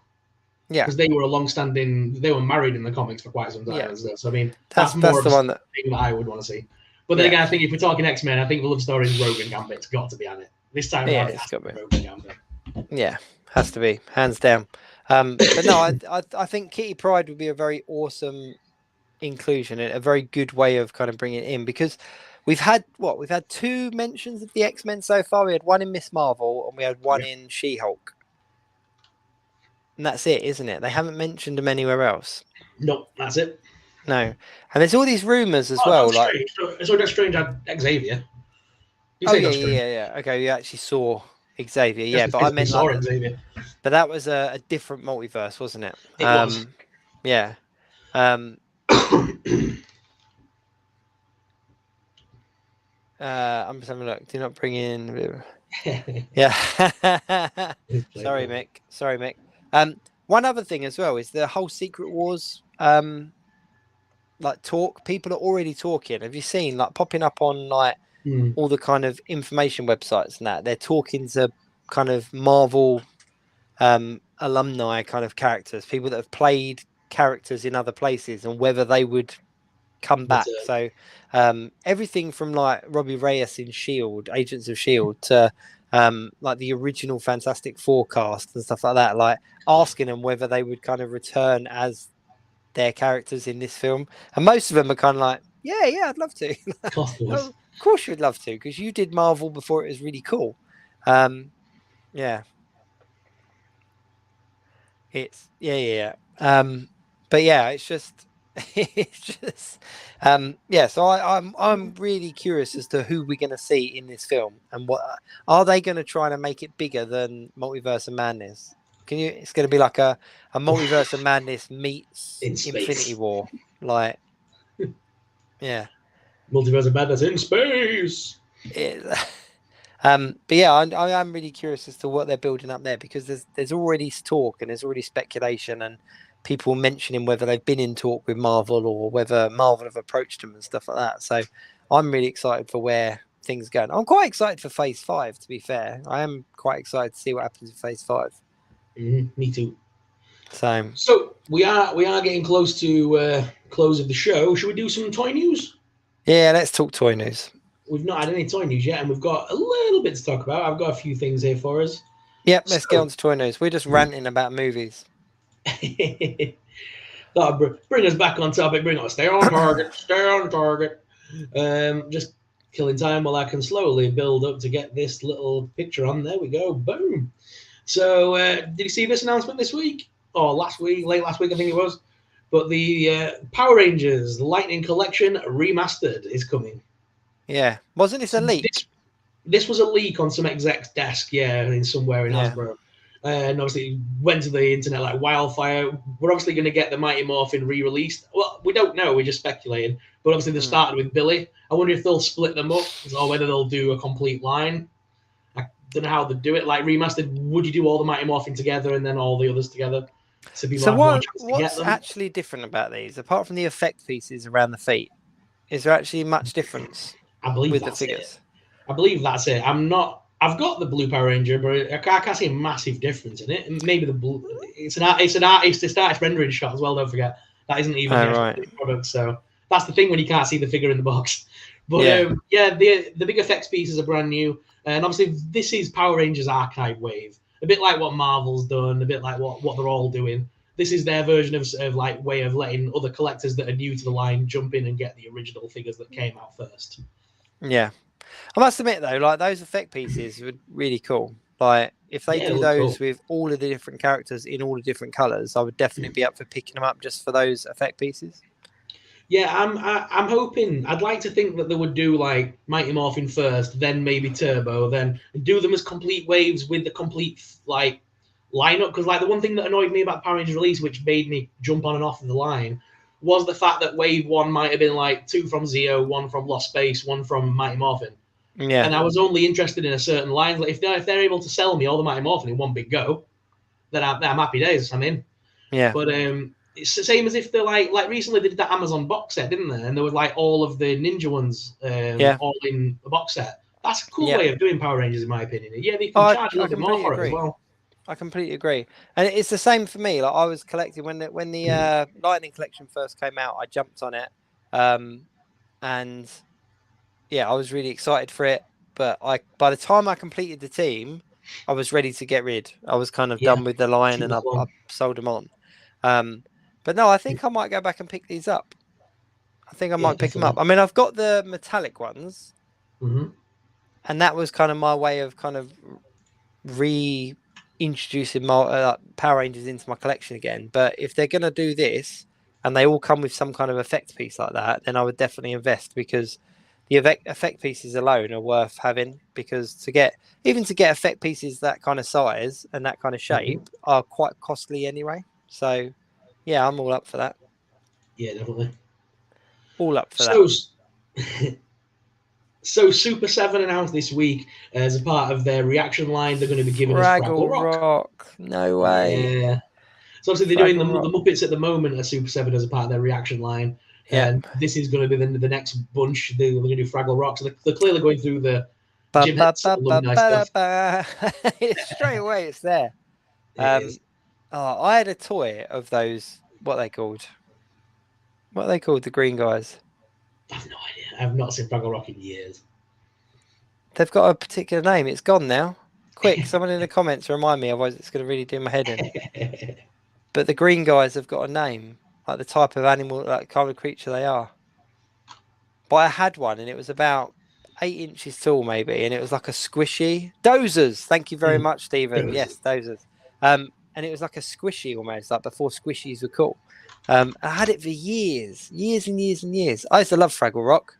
Speaker 3: Yeah,
Speaker 4: because they were married in the comics for quite some time. Yeah. So I mean,
Speaker 3: that's more the one that
Speaker 4: I would want to see. But then again, I think if we're talking X-Men, I think the love story is Rogue and Gambit's got to be on it this time.
Speaker 3: Yeah, it's got to be Rogue and Gambit. Yeah, has to be hands down. But no, I think Kitty Pryde would be a very awesome inclusion and a very good way of kind of bringing it in, because we've had 2 mentions of the X-Men so far. We had one in Miss Marvel and we had one in She-Hulk. And that's it, isn't it? They haven't mentioned them anywhere else.
Speaker 4: Nope, that's it.
Speaker 3: No. And there's all these rumours as well. Like,
Speaker 4: so Doctor Strange had Xavier.
Speaker 3: Yeah. Okay, you actually saw Xavier. Yeah, but I meant
Speaker 4: Xavier.
Speaker 3: But that was a different multiverse, wasn't it?
Speaker 4: It was.
Speaker 3: Yeah. I'm just having a look. Do not bring in. Yeah. Sorry, Mick. One other thing as well is the whole Secret Wars talk. People are already talking. Have you seen popping up on all the kind of information websites and that? They're talking to kind of Marvel alumni kind of characters, people that have played characters in other places, and whether they would come back. So everything from Robbie Reyes in Agents of S.H.I.E.L.D. to the original Fantastic Four cast and stuff like that, asking them whether they would kind of return as their characters in this film. And most of them are kind of yeah, I'd love to. Of course you'd love to, because you did Marvel before it was really cool. Yeah. It's but yeah, it's just so I'm really curious as to who we're going to see in this film, and what are they going to try to make it bigger than Multiverse of Madness? It's going to be like a Multiverse of Madness meets Infinity War, yeah,
Speaker 4: Multiverse of Madness in space.
Speaker 3: But yeah, I am really curious as to what they're building up there, because there's already talk and there's already speculation and people mentioning whether they've been in talk with Marvel or whether Marvel have approached them and stuff like that. So I'm really excited for where things are going. I'm quite excited for Phase 5, to be fair. I am quite excited to see what happens in Phase 5.
Speaker 4: Me too.
Speaker 3: So
Speaker 4: we are getting close to close of the show. Should we do some toy news?
Speaker 3: Yeah, let's talk toy news.
Speaker 4: We've not had any toy news yet, and we've got a little bit to talk about. I've got a few things here for us.
Speaker 3: Yep, let's get on to toy news. We're just ranting about movies.
Speaker 4: Bring us back on topic. Stay on target. Stay on target. Just killing time while I can slowly build up to get this little picture on. There we go. Boom. So, did you see this announcement this week? Or late last week, I think it was. But the Power Rangers the Lightning Collection Remastered is coming.
Speaker 3: Yeah. Wasn't this a leak?
Speaker 4: This was a leak on some exec's desk, somewhere in Hasbro. And obviously went to the internet like wildfire. We're obviously going to get the Mighty Morphin re-released. Well, we don't know. We're just speculating. But obviously they started with Billy. I wonder if they'll split them up or whether they'll do a complete line. I don't know how they do it. Like remastered, would you do all the Mighty Morphin together and then all the others together?
Speaker 3: So what's actually different about these, apart from the effect pieces around the feet? Is there actually much difference?
Speaker 4: I believe
Speaker 3: with
Speaker 4: that's
Speaker 3: the figures?
Speaker 4: I believe that's it. I'm not I've got the blue Power Ranger, but I can't see a massive difference in it. And maybe the blue. It's an artist rendering shot as well. Don't forget that isn't even the actual
Speaker 3: right.
Speaker 4: product. So that's the thing when you can't see the figure in the box. But
Speaker 3: Yeah.
Speaker 4: the big effects pieces are brand new, and obviously this is Power Rangers Archive Wave, a bit like what Marvel's done, a bit like what they're all doing. This is their version of like way of letting other collectors that are new to the line jump in and get the original figures that came out first.
Speaker 3: Yeah. I must admit though, like those effect pieces were really cool. Like if they do those
Speaker 4: cool.
Speaker 3: with all of the different characters in all the different colors, I would definitely be up for picking them up just for those effect pieces.
Speaker 4: Yeah, I'm hoping. I'd like to think that they would do like Mighty Morphin first, then maybe Turbo, then do them as complete waves with the complete like lineup. Because like the one thing that annoyed me about Power Rangers release, which made me jump on and off of the line, was the fact that Wave One might have been like 2 from Zeo, 1 from Lost Space, 1 from Mighty Morphin.
Speaker 3: Yeah.
Speaker 4: And I was only interested in a certain line. Like if they're able to sell me all the Mighty Morphin in one big go, then I'm happy days. I'm in.
Speaker 3: Yeah.
Speaker 4: But it's the same as if they're like recently they did that Amazon box set, didn't they? And there was like all of the Ninja ones all in a box set. That's a cool way of doing Power Rangers, in my opinion. Yeah, they can charge a little bit more for it as well.
Speaker 3: I completely agree, and it's the same for me. Like I was collecting when the Lightning collection first came out, I jumped on it, and yeah, I was really excited for it. But by the time I completed the team, I was ready to get rid. I was kind of done with the line, and I sold them on. But no, I think I might go back and pick these up. I think I might pick them up. I mean, I've got the metallic ones, and that was kind of my way of kind of reintroducing my Power Rangers into my collection again. But if they're going to do this, and they all come with some kind of effect piece like that, then I would definitely invest, because the effect pieces alone are worth having, because to get effect pieces that kind of size and that kind of shape are quite costly anyway. So yeah, I'm all up for that.
Speaker 4: Yeah, definitely.
Speaker 3: All up for that.
Speaker 4: So Super 7 announced this week as a part of their reaction line, they're going to be giving us Fraggle Rock.
Speaker 3: No way.
Speaker 4: Yeah. So obviously they're doing the Muppets at the moment at Super 7 as a part of their reaction line. And this is going to be the next bunch. They're going to do Fraggle Rock. So they're clearly going through the Jim Henson alumni stuff.
Speaker 3: Straight away, it's there. I had a toy of those. What are they called? The green guys?
Speaker 4: I have no idea. I've not seen Fraggle Rock in years.
Speaker 3: They've got a particular name. It's gone now. Quick, someone in the comments remind me, otherwise it's going to really do my head in. But the green guys have got a name, like the type of animal, like kind of creature they are. But I had one, and it was about 8 inches tall, maybe, and it was like a squishy dozers. Thank you very much, Stephen. Yes, dozers. And it was like a squishy almost, like before squishies were cool. I had it for years and years and years. I used to love Fraggle Rock.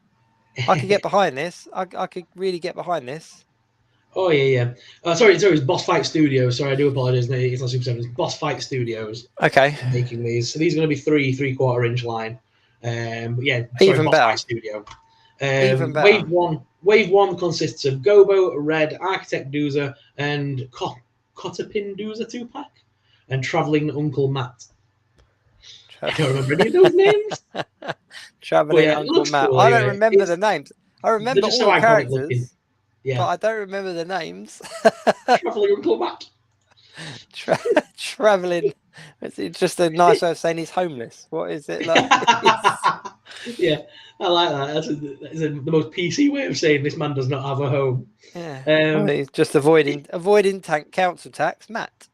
Speaker 3: I could get behind this. I could really get behind this.
Speaker 4: Oh yeah. Sorry, it's Boss Fight Studios. Sorry, I do apologize. It's not Super 7. It's Boss Fight Studios.
Speaker 3: Okay.
Speaker 4: Making these. So these are going to be 3/4 inch line. But yeah,
Speaker 3: even
Speaker 4: Boss
Speaker 3: better.
Speaker 4: Fight Studio.
Speaker 3: Even better.
Speaker 4: Wave one consists of Gobo, Red, Architect Doozer, and Cotterpin Doozer 2-pack, and Traveling Uncle Matt. I don't remember any of those names.
Speaker 3: Traveling Uncle Matt. Cool, I don't remember the names. I remember all the characters. Yeah. But I don't remember the names.
Speaker 4: Traveling Uncle Matt.
Speaker 3: Traveling. It's just a nice way of saying he's homeless. What is it like?
Speaker 4: Yeah, I like that. That's the most PC way of saying this man does not have a home.
Speaker 3: Yeah. He's just avoiding council tax, Matt.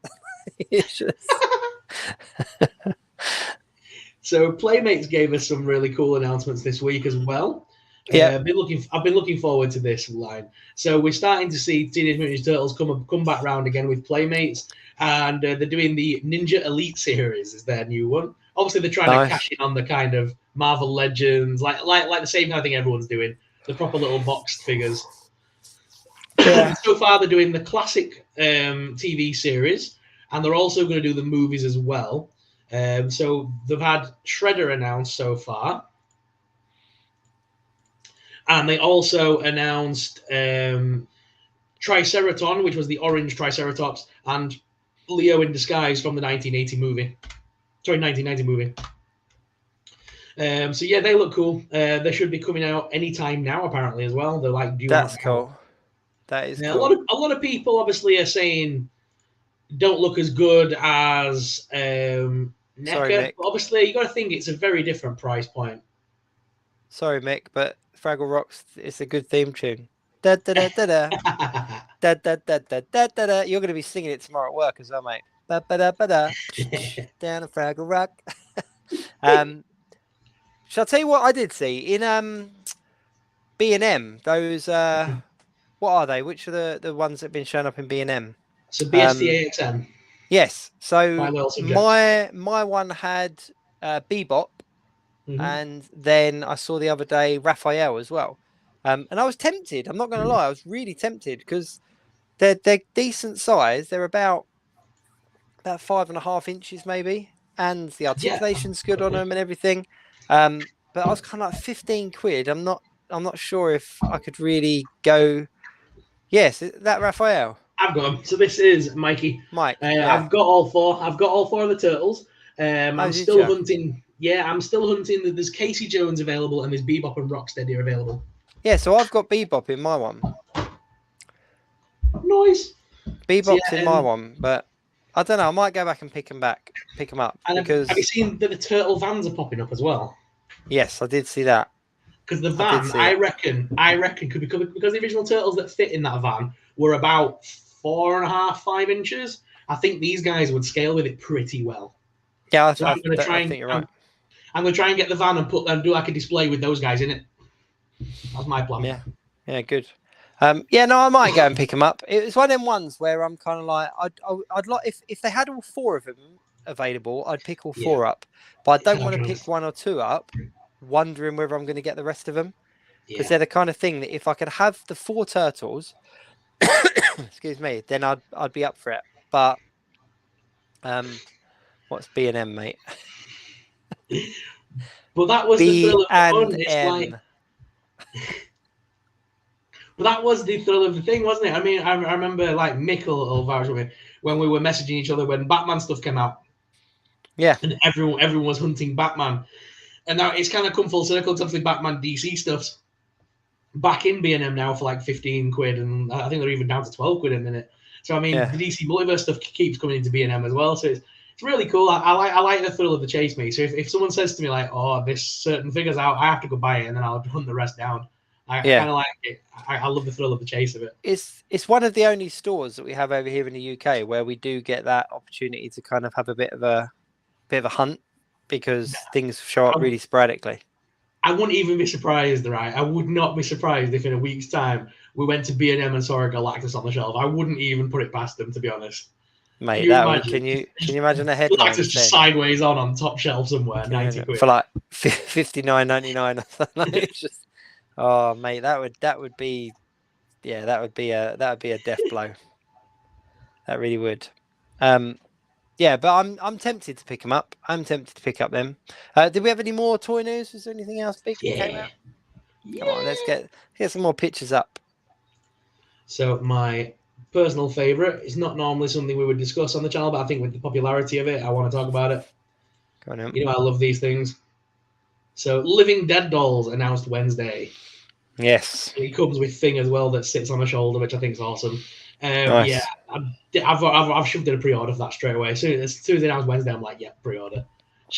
Speaker 4: So Playmates gave us some really cool announcements this week as well.
Speaker 3: Yeah,
Speaker 4: I've been looking forward to this line. So we're starting to see Teenage Mutant Ninja Turtles come back round again with Playmates, and they're doing the Ninja Elite series is their new one. Obviously, they're trying to cash in on the kind of Marvel Legends, like the same kind of thing everyone's doing, the proper little boxed figures. Yeah. So far, they're doing the classic TV series, and they're also going to do the movies as well. So they've had Shredder announced so far. And they also announced Triceraton, which was the orange Triceratops, and Leo in Disguise from the 1990 movie. So yeah, they look cool. They should be coming out anytime now, apparently, as well. They're like,
Speaker 3: that's cool. That is
Speaker 4: Yeah,
Speaker 3: cool.
Speaker 4: a lot of people obviously are saying don't look as good as NECA.
Speaker 3: Sorry, Mick.
Speaker 4: But obviously, you got to think it's a very different price point.
Speaker 3: Sorry, Mick, but Fraggle Rocks is a good theme tune. Da da da da da da da da da da da da. You're going to be singing it tomorrow at work as well, mate. Ba ba da ba da. Down a Fraggle Rock. Shall I tell you what I did see in B&M? Those what are they? Which are the ones that have been shown up in B&M?
Speaker 4: So BST AXM.
Speaker 3: Yes. So
Speaker 4: By Well Subjects.
Speaker 3: my one had Bebop,
Speaker 4: Mhm.
Speaker 3: and then I saw the other day Raphael as well. And I was tempted. I'm not going to lie. I was really tempted because they're decent size. They're about 5.5 inches maybe, and the articulation's good on them and everything. But I was kind of like 15 quid. I'm not sure if I could really go. Yes, that Raphael.
Speaker 4: I've got them. So this is Mikey.
Speaker 3: Mike. Yeah.
Speaker 4: I've got all four. I've got all four of the turtles. I'm still hunting. Yeah, I'm still hunting. There's Casey Jones available, and there's Bebop and Rocksteady available.
Speaker 3: Yeah, so I've got Bebop in my one.
Speaker 4: Nice.
Speaker 3: Bebop's in my one, but I don't know. I might go back and pick them up.
Speaker 4: And
Speaker 3: because
Speaker 4: have you seen that the turtle vans are popping up as well?
Speaker 3: Yes, I did see that.
Speaker 4: Because the van, I reckon, could because the original turtles that fit in that van were about 4.5, 5 inches. I think these guys would scale with it pretty well.
Speaker 3: Yeah,
Speaker 4: so I'm going to try and think you're right. I'm going to try and get the van and do like a display with those guys in it. That's my plan.
Speaker 3: Yeah, good. Yeah, no, I might go and pick them up. It was one of them ones where I'm kind of like, I'd like if they had all four of them available, I'd pick all four up. But I don't want to pick one or two up, wondering whether I'm going to get the rest of them, because they're the kind of thing that if I could have the 4 turtles, excuse me, then I'd be up for it. But what's B&M, mate?
Speaker 4: But that was the thrill of the fun. But that was the thrill of the thing, wasn't it? I mean, I remember like Mick will vouch with me when we were messaging each other when Batman stuff came out.
Speaker 3: Yeah.
Speaker 4: And everyone was hunting Batman. And now it's kind of come full circle to obviously Batman DC stuff's back in B&M now for like 15 quid, and I think they're even down to 12 quid in a minute. So I mean, the DC Multiverse stuff keeps coming into B&M as well. So it's really cool. I like the thrill of the chase, me. So if someone says to me like, "Oh, this certain figure's out," I have to go buy it, and then I'll hunt the rest down. I kind of like it. I love the thrill of the chase of it.
Speaker 3: It's one of the only stores that we have over here in the UK where we do get that opportunity to kind of have a bit of a hunt, because things show up really sporadically.
Speaker 4: I wouldn't even be surprised, right? I would not be surprised if in a week's time we went to B&M and saw a Galactus on the shelf. I wouldn't even put it past them, to be honest.
Speaker 3: Mate, can you imagine a headline?
Speaker 4: Galactus just sideways on top shelf somewhere, 90 quid.
Speaker 3: For like 59.99 or something. It's just, oh mate, that would be a death blow. That really would. Yeah, but I'm tempted to pick them up. I'm tempted to pick up them. Did we have any more toy news? Was there anything else big that came out? Come on, let's get some more pictures up.
Speaker 4: So my personal favourite is not normally something we would discuss on the channel, but I think with the popularity of it, I want to talk about it.
Speaker 3: Go on,
Speaker 4: you know, I love these things. So Living Dead dolls announced Wednesday.
Speaker 3: Yes.
Speaker 4: It comes with thing as well that sits on the shoulder, which I think is awesome.
Speaker 3: Nice.
Speaker 4: Yeah, I've shoved in a pre-order for that straight away. As soon as they announced Wednesday, I'm like, yeah, pre-order.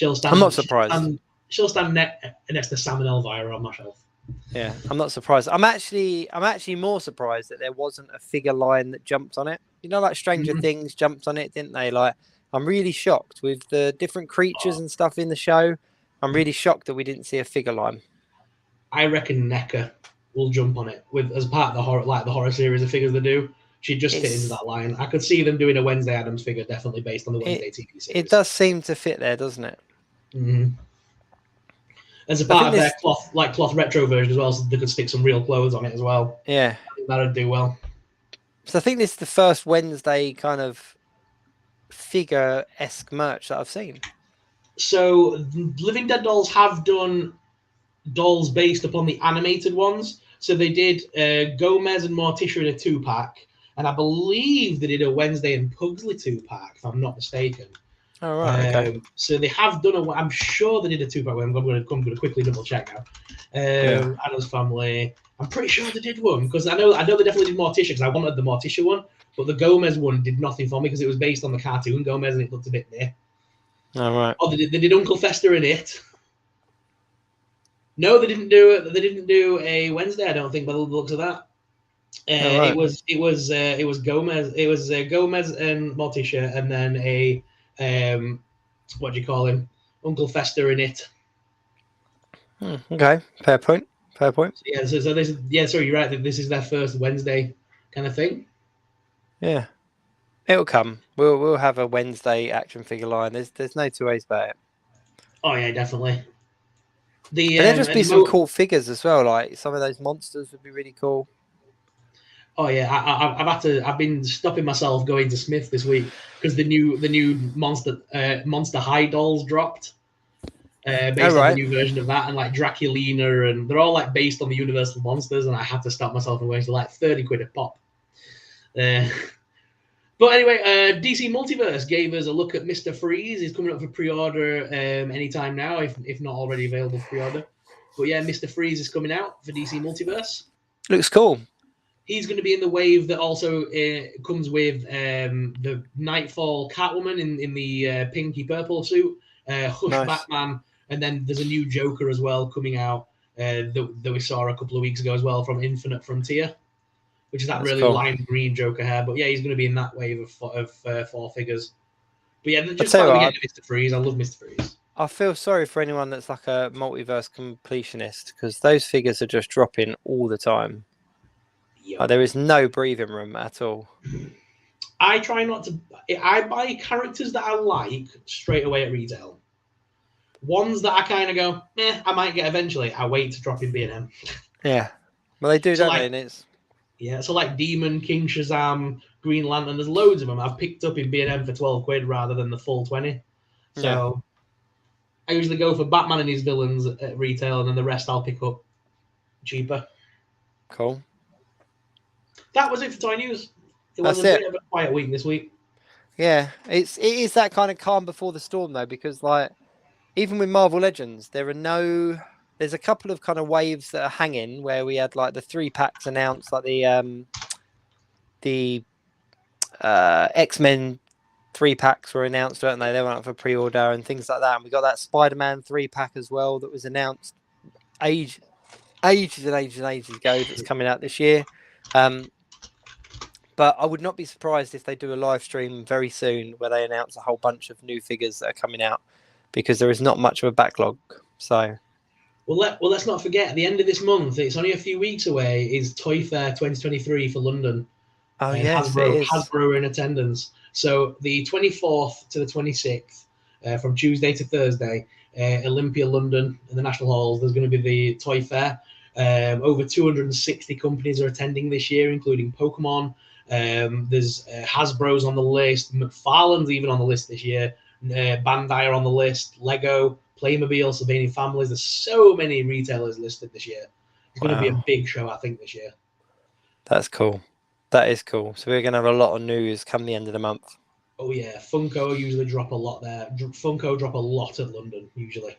Speaker 3: I'm not surprised.
Speaker 4: She'll stand next to Sam and Elvira on my shelf.
Speaker 3: Yeah, I'm not surprised. I'm actually more surprised that there wasn't a figure line that jumped on it. You know, like Stranger Things jumped on it, didn't they? Like, I'm really shocked with the different creatures and stuff in the show. I'm really shocked that we didn't see a figure line.
Speaker 4: I reckon NECA will jump on it as part of the horror series of figures they do. She'd just fit into that line. I could see them doing a Wednesday Addams figure, definitely based on the Wednesday TV series.
Speaker 3: It does seem to fit there, doesn't it?
Speaker 4: Mm-hmm. As a part of their cloth retro version as well, so they could stick some real clothes on it as well.
Speaker 3: Yeah,
Speaker 4: I think that'd do well.
Speaker 3: So I think this is the first Wednesday kind of figure-esque merch that I've seen.
Speaker 4: So Living Dead dolls have done dolls based upon the animated ones. So they did Gomez and Morticia in a 2-pack, and I believe they did a Wednesday and Pugsley 2-pack, if I'm not mistaken.
Speaker 3: Oh, right. Okay.
Speaker 4: So they have done a. I'm sure they did a 2-pack. I'm going to quickly double check now. Adam's Family. I'm pretty sure they did one because I know they definitely did Morticia because I wanted the Morticia one, but the Gomez one did nothing for me because it was based on the cartoon Gomez and it looked a bit meh.
Speaker 3: All right.
Speaker 4: Oh, they did Uncle Fester in it. No, they didn't do it. They didn't do a Wednesday. I don't think by the looks of that.
Speaker 3: Right.
Speaker 4: It was Gomez. It was Gomez and Morticia, and then a what do you call him? Uncle Fester in it.
Speaker 3: Okay. Fair point. Fair point.
Speaker 4: So this sorry, you're right. This is their first Wednesday kind of thing.
Speaker 3: Yeah. It'll come. We'll have a Wednesday action figure line. There's no two ways about it.
Speaker 4: Oh yeah, definitely.
Speaker 3: But there'll just be some cool figures as well. Like some of those monsters would be really cool.
Speaker 4: Oh yeah, I've been stopping myself going to Smith this week because the new monster high dolls dropped. Based on the new version of that, and like Draculina, and they're all like based on the Universal monsters, and I had to stop myself from going to like 30 quid a pop. But anyway, DC Multiverse gave us a look at Mr. Freeze. He's coming up for pre-order anytime now, if not already available for pre-order. But yeah, Mr. Freeze is coming out for DC Multiverse.
Speaker 3: Looks cool.
Speaker 4: He's going to be in the wave that also comes with the Nightfall Catwoman in the pinky purple suit, Hush Batman, and then there's a new Joker as well coming out that we saw a couple of weeks ago as well from Infinite Frontier, which is that really lime green Joker hair. But yeah, he's going to be in that wave of 4 figures. But yeah, just finally getting Mr. Freeze. I love Mr. Freeze.
Speaker 3: I feel sorry for anyone that's like a multiverse completionist because those figures are just dropping all the time. Yep. There is no breathing room at all.
Speaker 4: I try not to. I buy characters that I like straight away at retail. Ones that I kind of go, I might get eventually. I wait to drop in B&M.
Speaker 3: Yeah, well they do, don't they? And it's
Speaker 4: so like Demon, King Shazam, Green Lantern. There's loads of them I've picked up in B&M for 12 quid rather than the full 20. So I usually go for Batman and his villains at retail, and then the rest I'll pick up cheaper.
Speaker 3: Cool.
Speaker 4: That was it for Toy News. It was a bit of a quiet week this week.
Speaker 3: Yeah, it is that kind of calm before the storm though, because like even with Marvel Legends, there's a couple of kind of waves that are hanging where we had like the 3-packs announced, like the X-Men 3-packs were announced, weren't they? They went up for pre-order and things like that. And we got that Spider-Man 3-pack as well that was announced ages and ages ago that's coming out this year. But I would not be surprised if they do a live stream very soon where they announce a whole bunch of new figures that are coming out, because there is not much of a backlog. So,
Speaker 4: let's not forget, at the end of this month, it's only a few weeks away, is Toy Fair 2023 for London.
Speaker 3: Oh, yes, Hasbro
Speaker 4: are in attendance. So the 24th to the 26th, from Tuesday to Thursday, Olympia, London, in the National Halls, there's going to be the Toy Fair. Over 260 companies are attending this year, including Pokemon. There's Hasbro's on the list. McFarlane's even on the list this year. Bandai are on the list. Lego, Playmobil, Sylvanian Families. There's so many retailers listed this year. It's going to be a big show, I think, this year.
Speaker 3: That's cool. That is cool. So we're going to have a lot of news come the end of the month.
Speaker 4: Oh, yeah. Funko usually drop a lot there. Funko drop a lot at London, usually.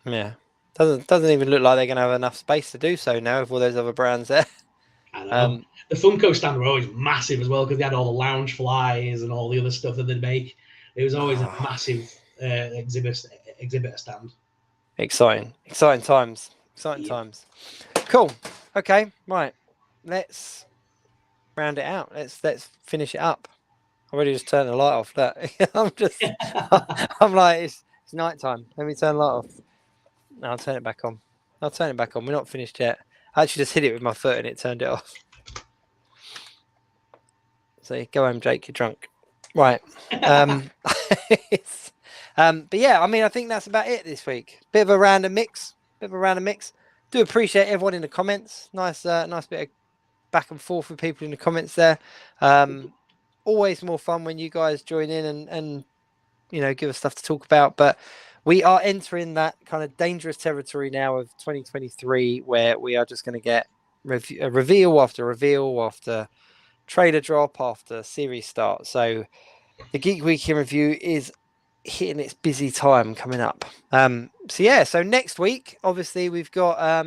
Speaker 3: Yeah. Doesn't even look like they're going to have enough space to do so now with all those other brands there.
Speaker 4: I know. The Funko stand were always massive as well because they had all the lounge flies and all the other stuff that they'd make. It was always a massive exhibitor stand. Exciting
Speaker 3: times. Times. Cool. Okay. Right. Let's round it out. Let's finish it up. I already just turned the light off. I'm like, it's night time. Let me turn the light off. No, I'll turn it back on. We're not finished yet. I actually just hit it with my foot and it turned it off. So go home, Jake. You're drunk. Right. But yeah, I mean, I think that's about it this week. Bit of a random mix. Do appreciate everyone in the comments. Nice bit of back and forth with people in the comments there. Always more fun when you guys join in and give us stuff to talk about. But we are entering that kind of dangerous territory now of 2023 where we are just going to get reveal after trailer drop after series start. So the Geek Week in Review is hitting its busy time coming up. So next week, obviously, we've got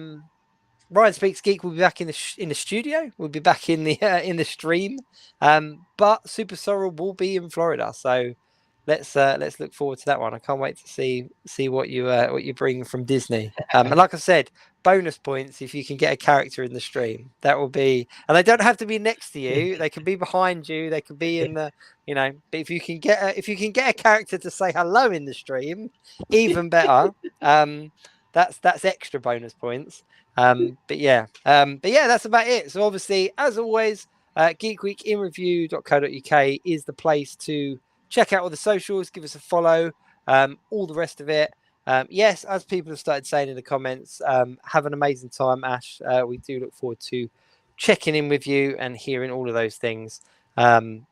Speaker 3: Ryan Speaks Geek will be back in the studio. We'll be back in the stream. But SuperSorrell will be in Florida, so let's look forward to that one. I can't wait to see what you bring from Disney. And like I said, bonus points if you can get a character in the stream. That will be, and they don't have to be next to you. They can be behind you. They can be in the, but if you can get a character to say hello in the stream, even better. That's extra bonus points. But yeah, that's about it. So obviously, as always, geekweekinreview.co.uk is the place to check out all the socials, give us a follow, all the rest of it. Yes, as people have started saying in the comments, have an amazing time, Ash. We do look forward to checking in with you and hearing all of those things. But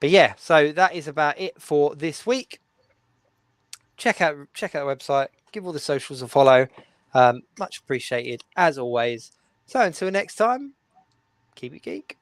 Speaker 3: yeah, so that is about it for this week. Check out the website, give all the socials a follow. Much appreciated, as always. So until next time, keep it geek.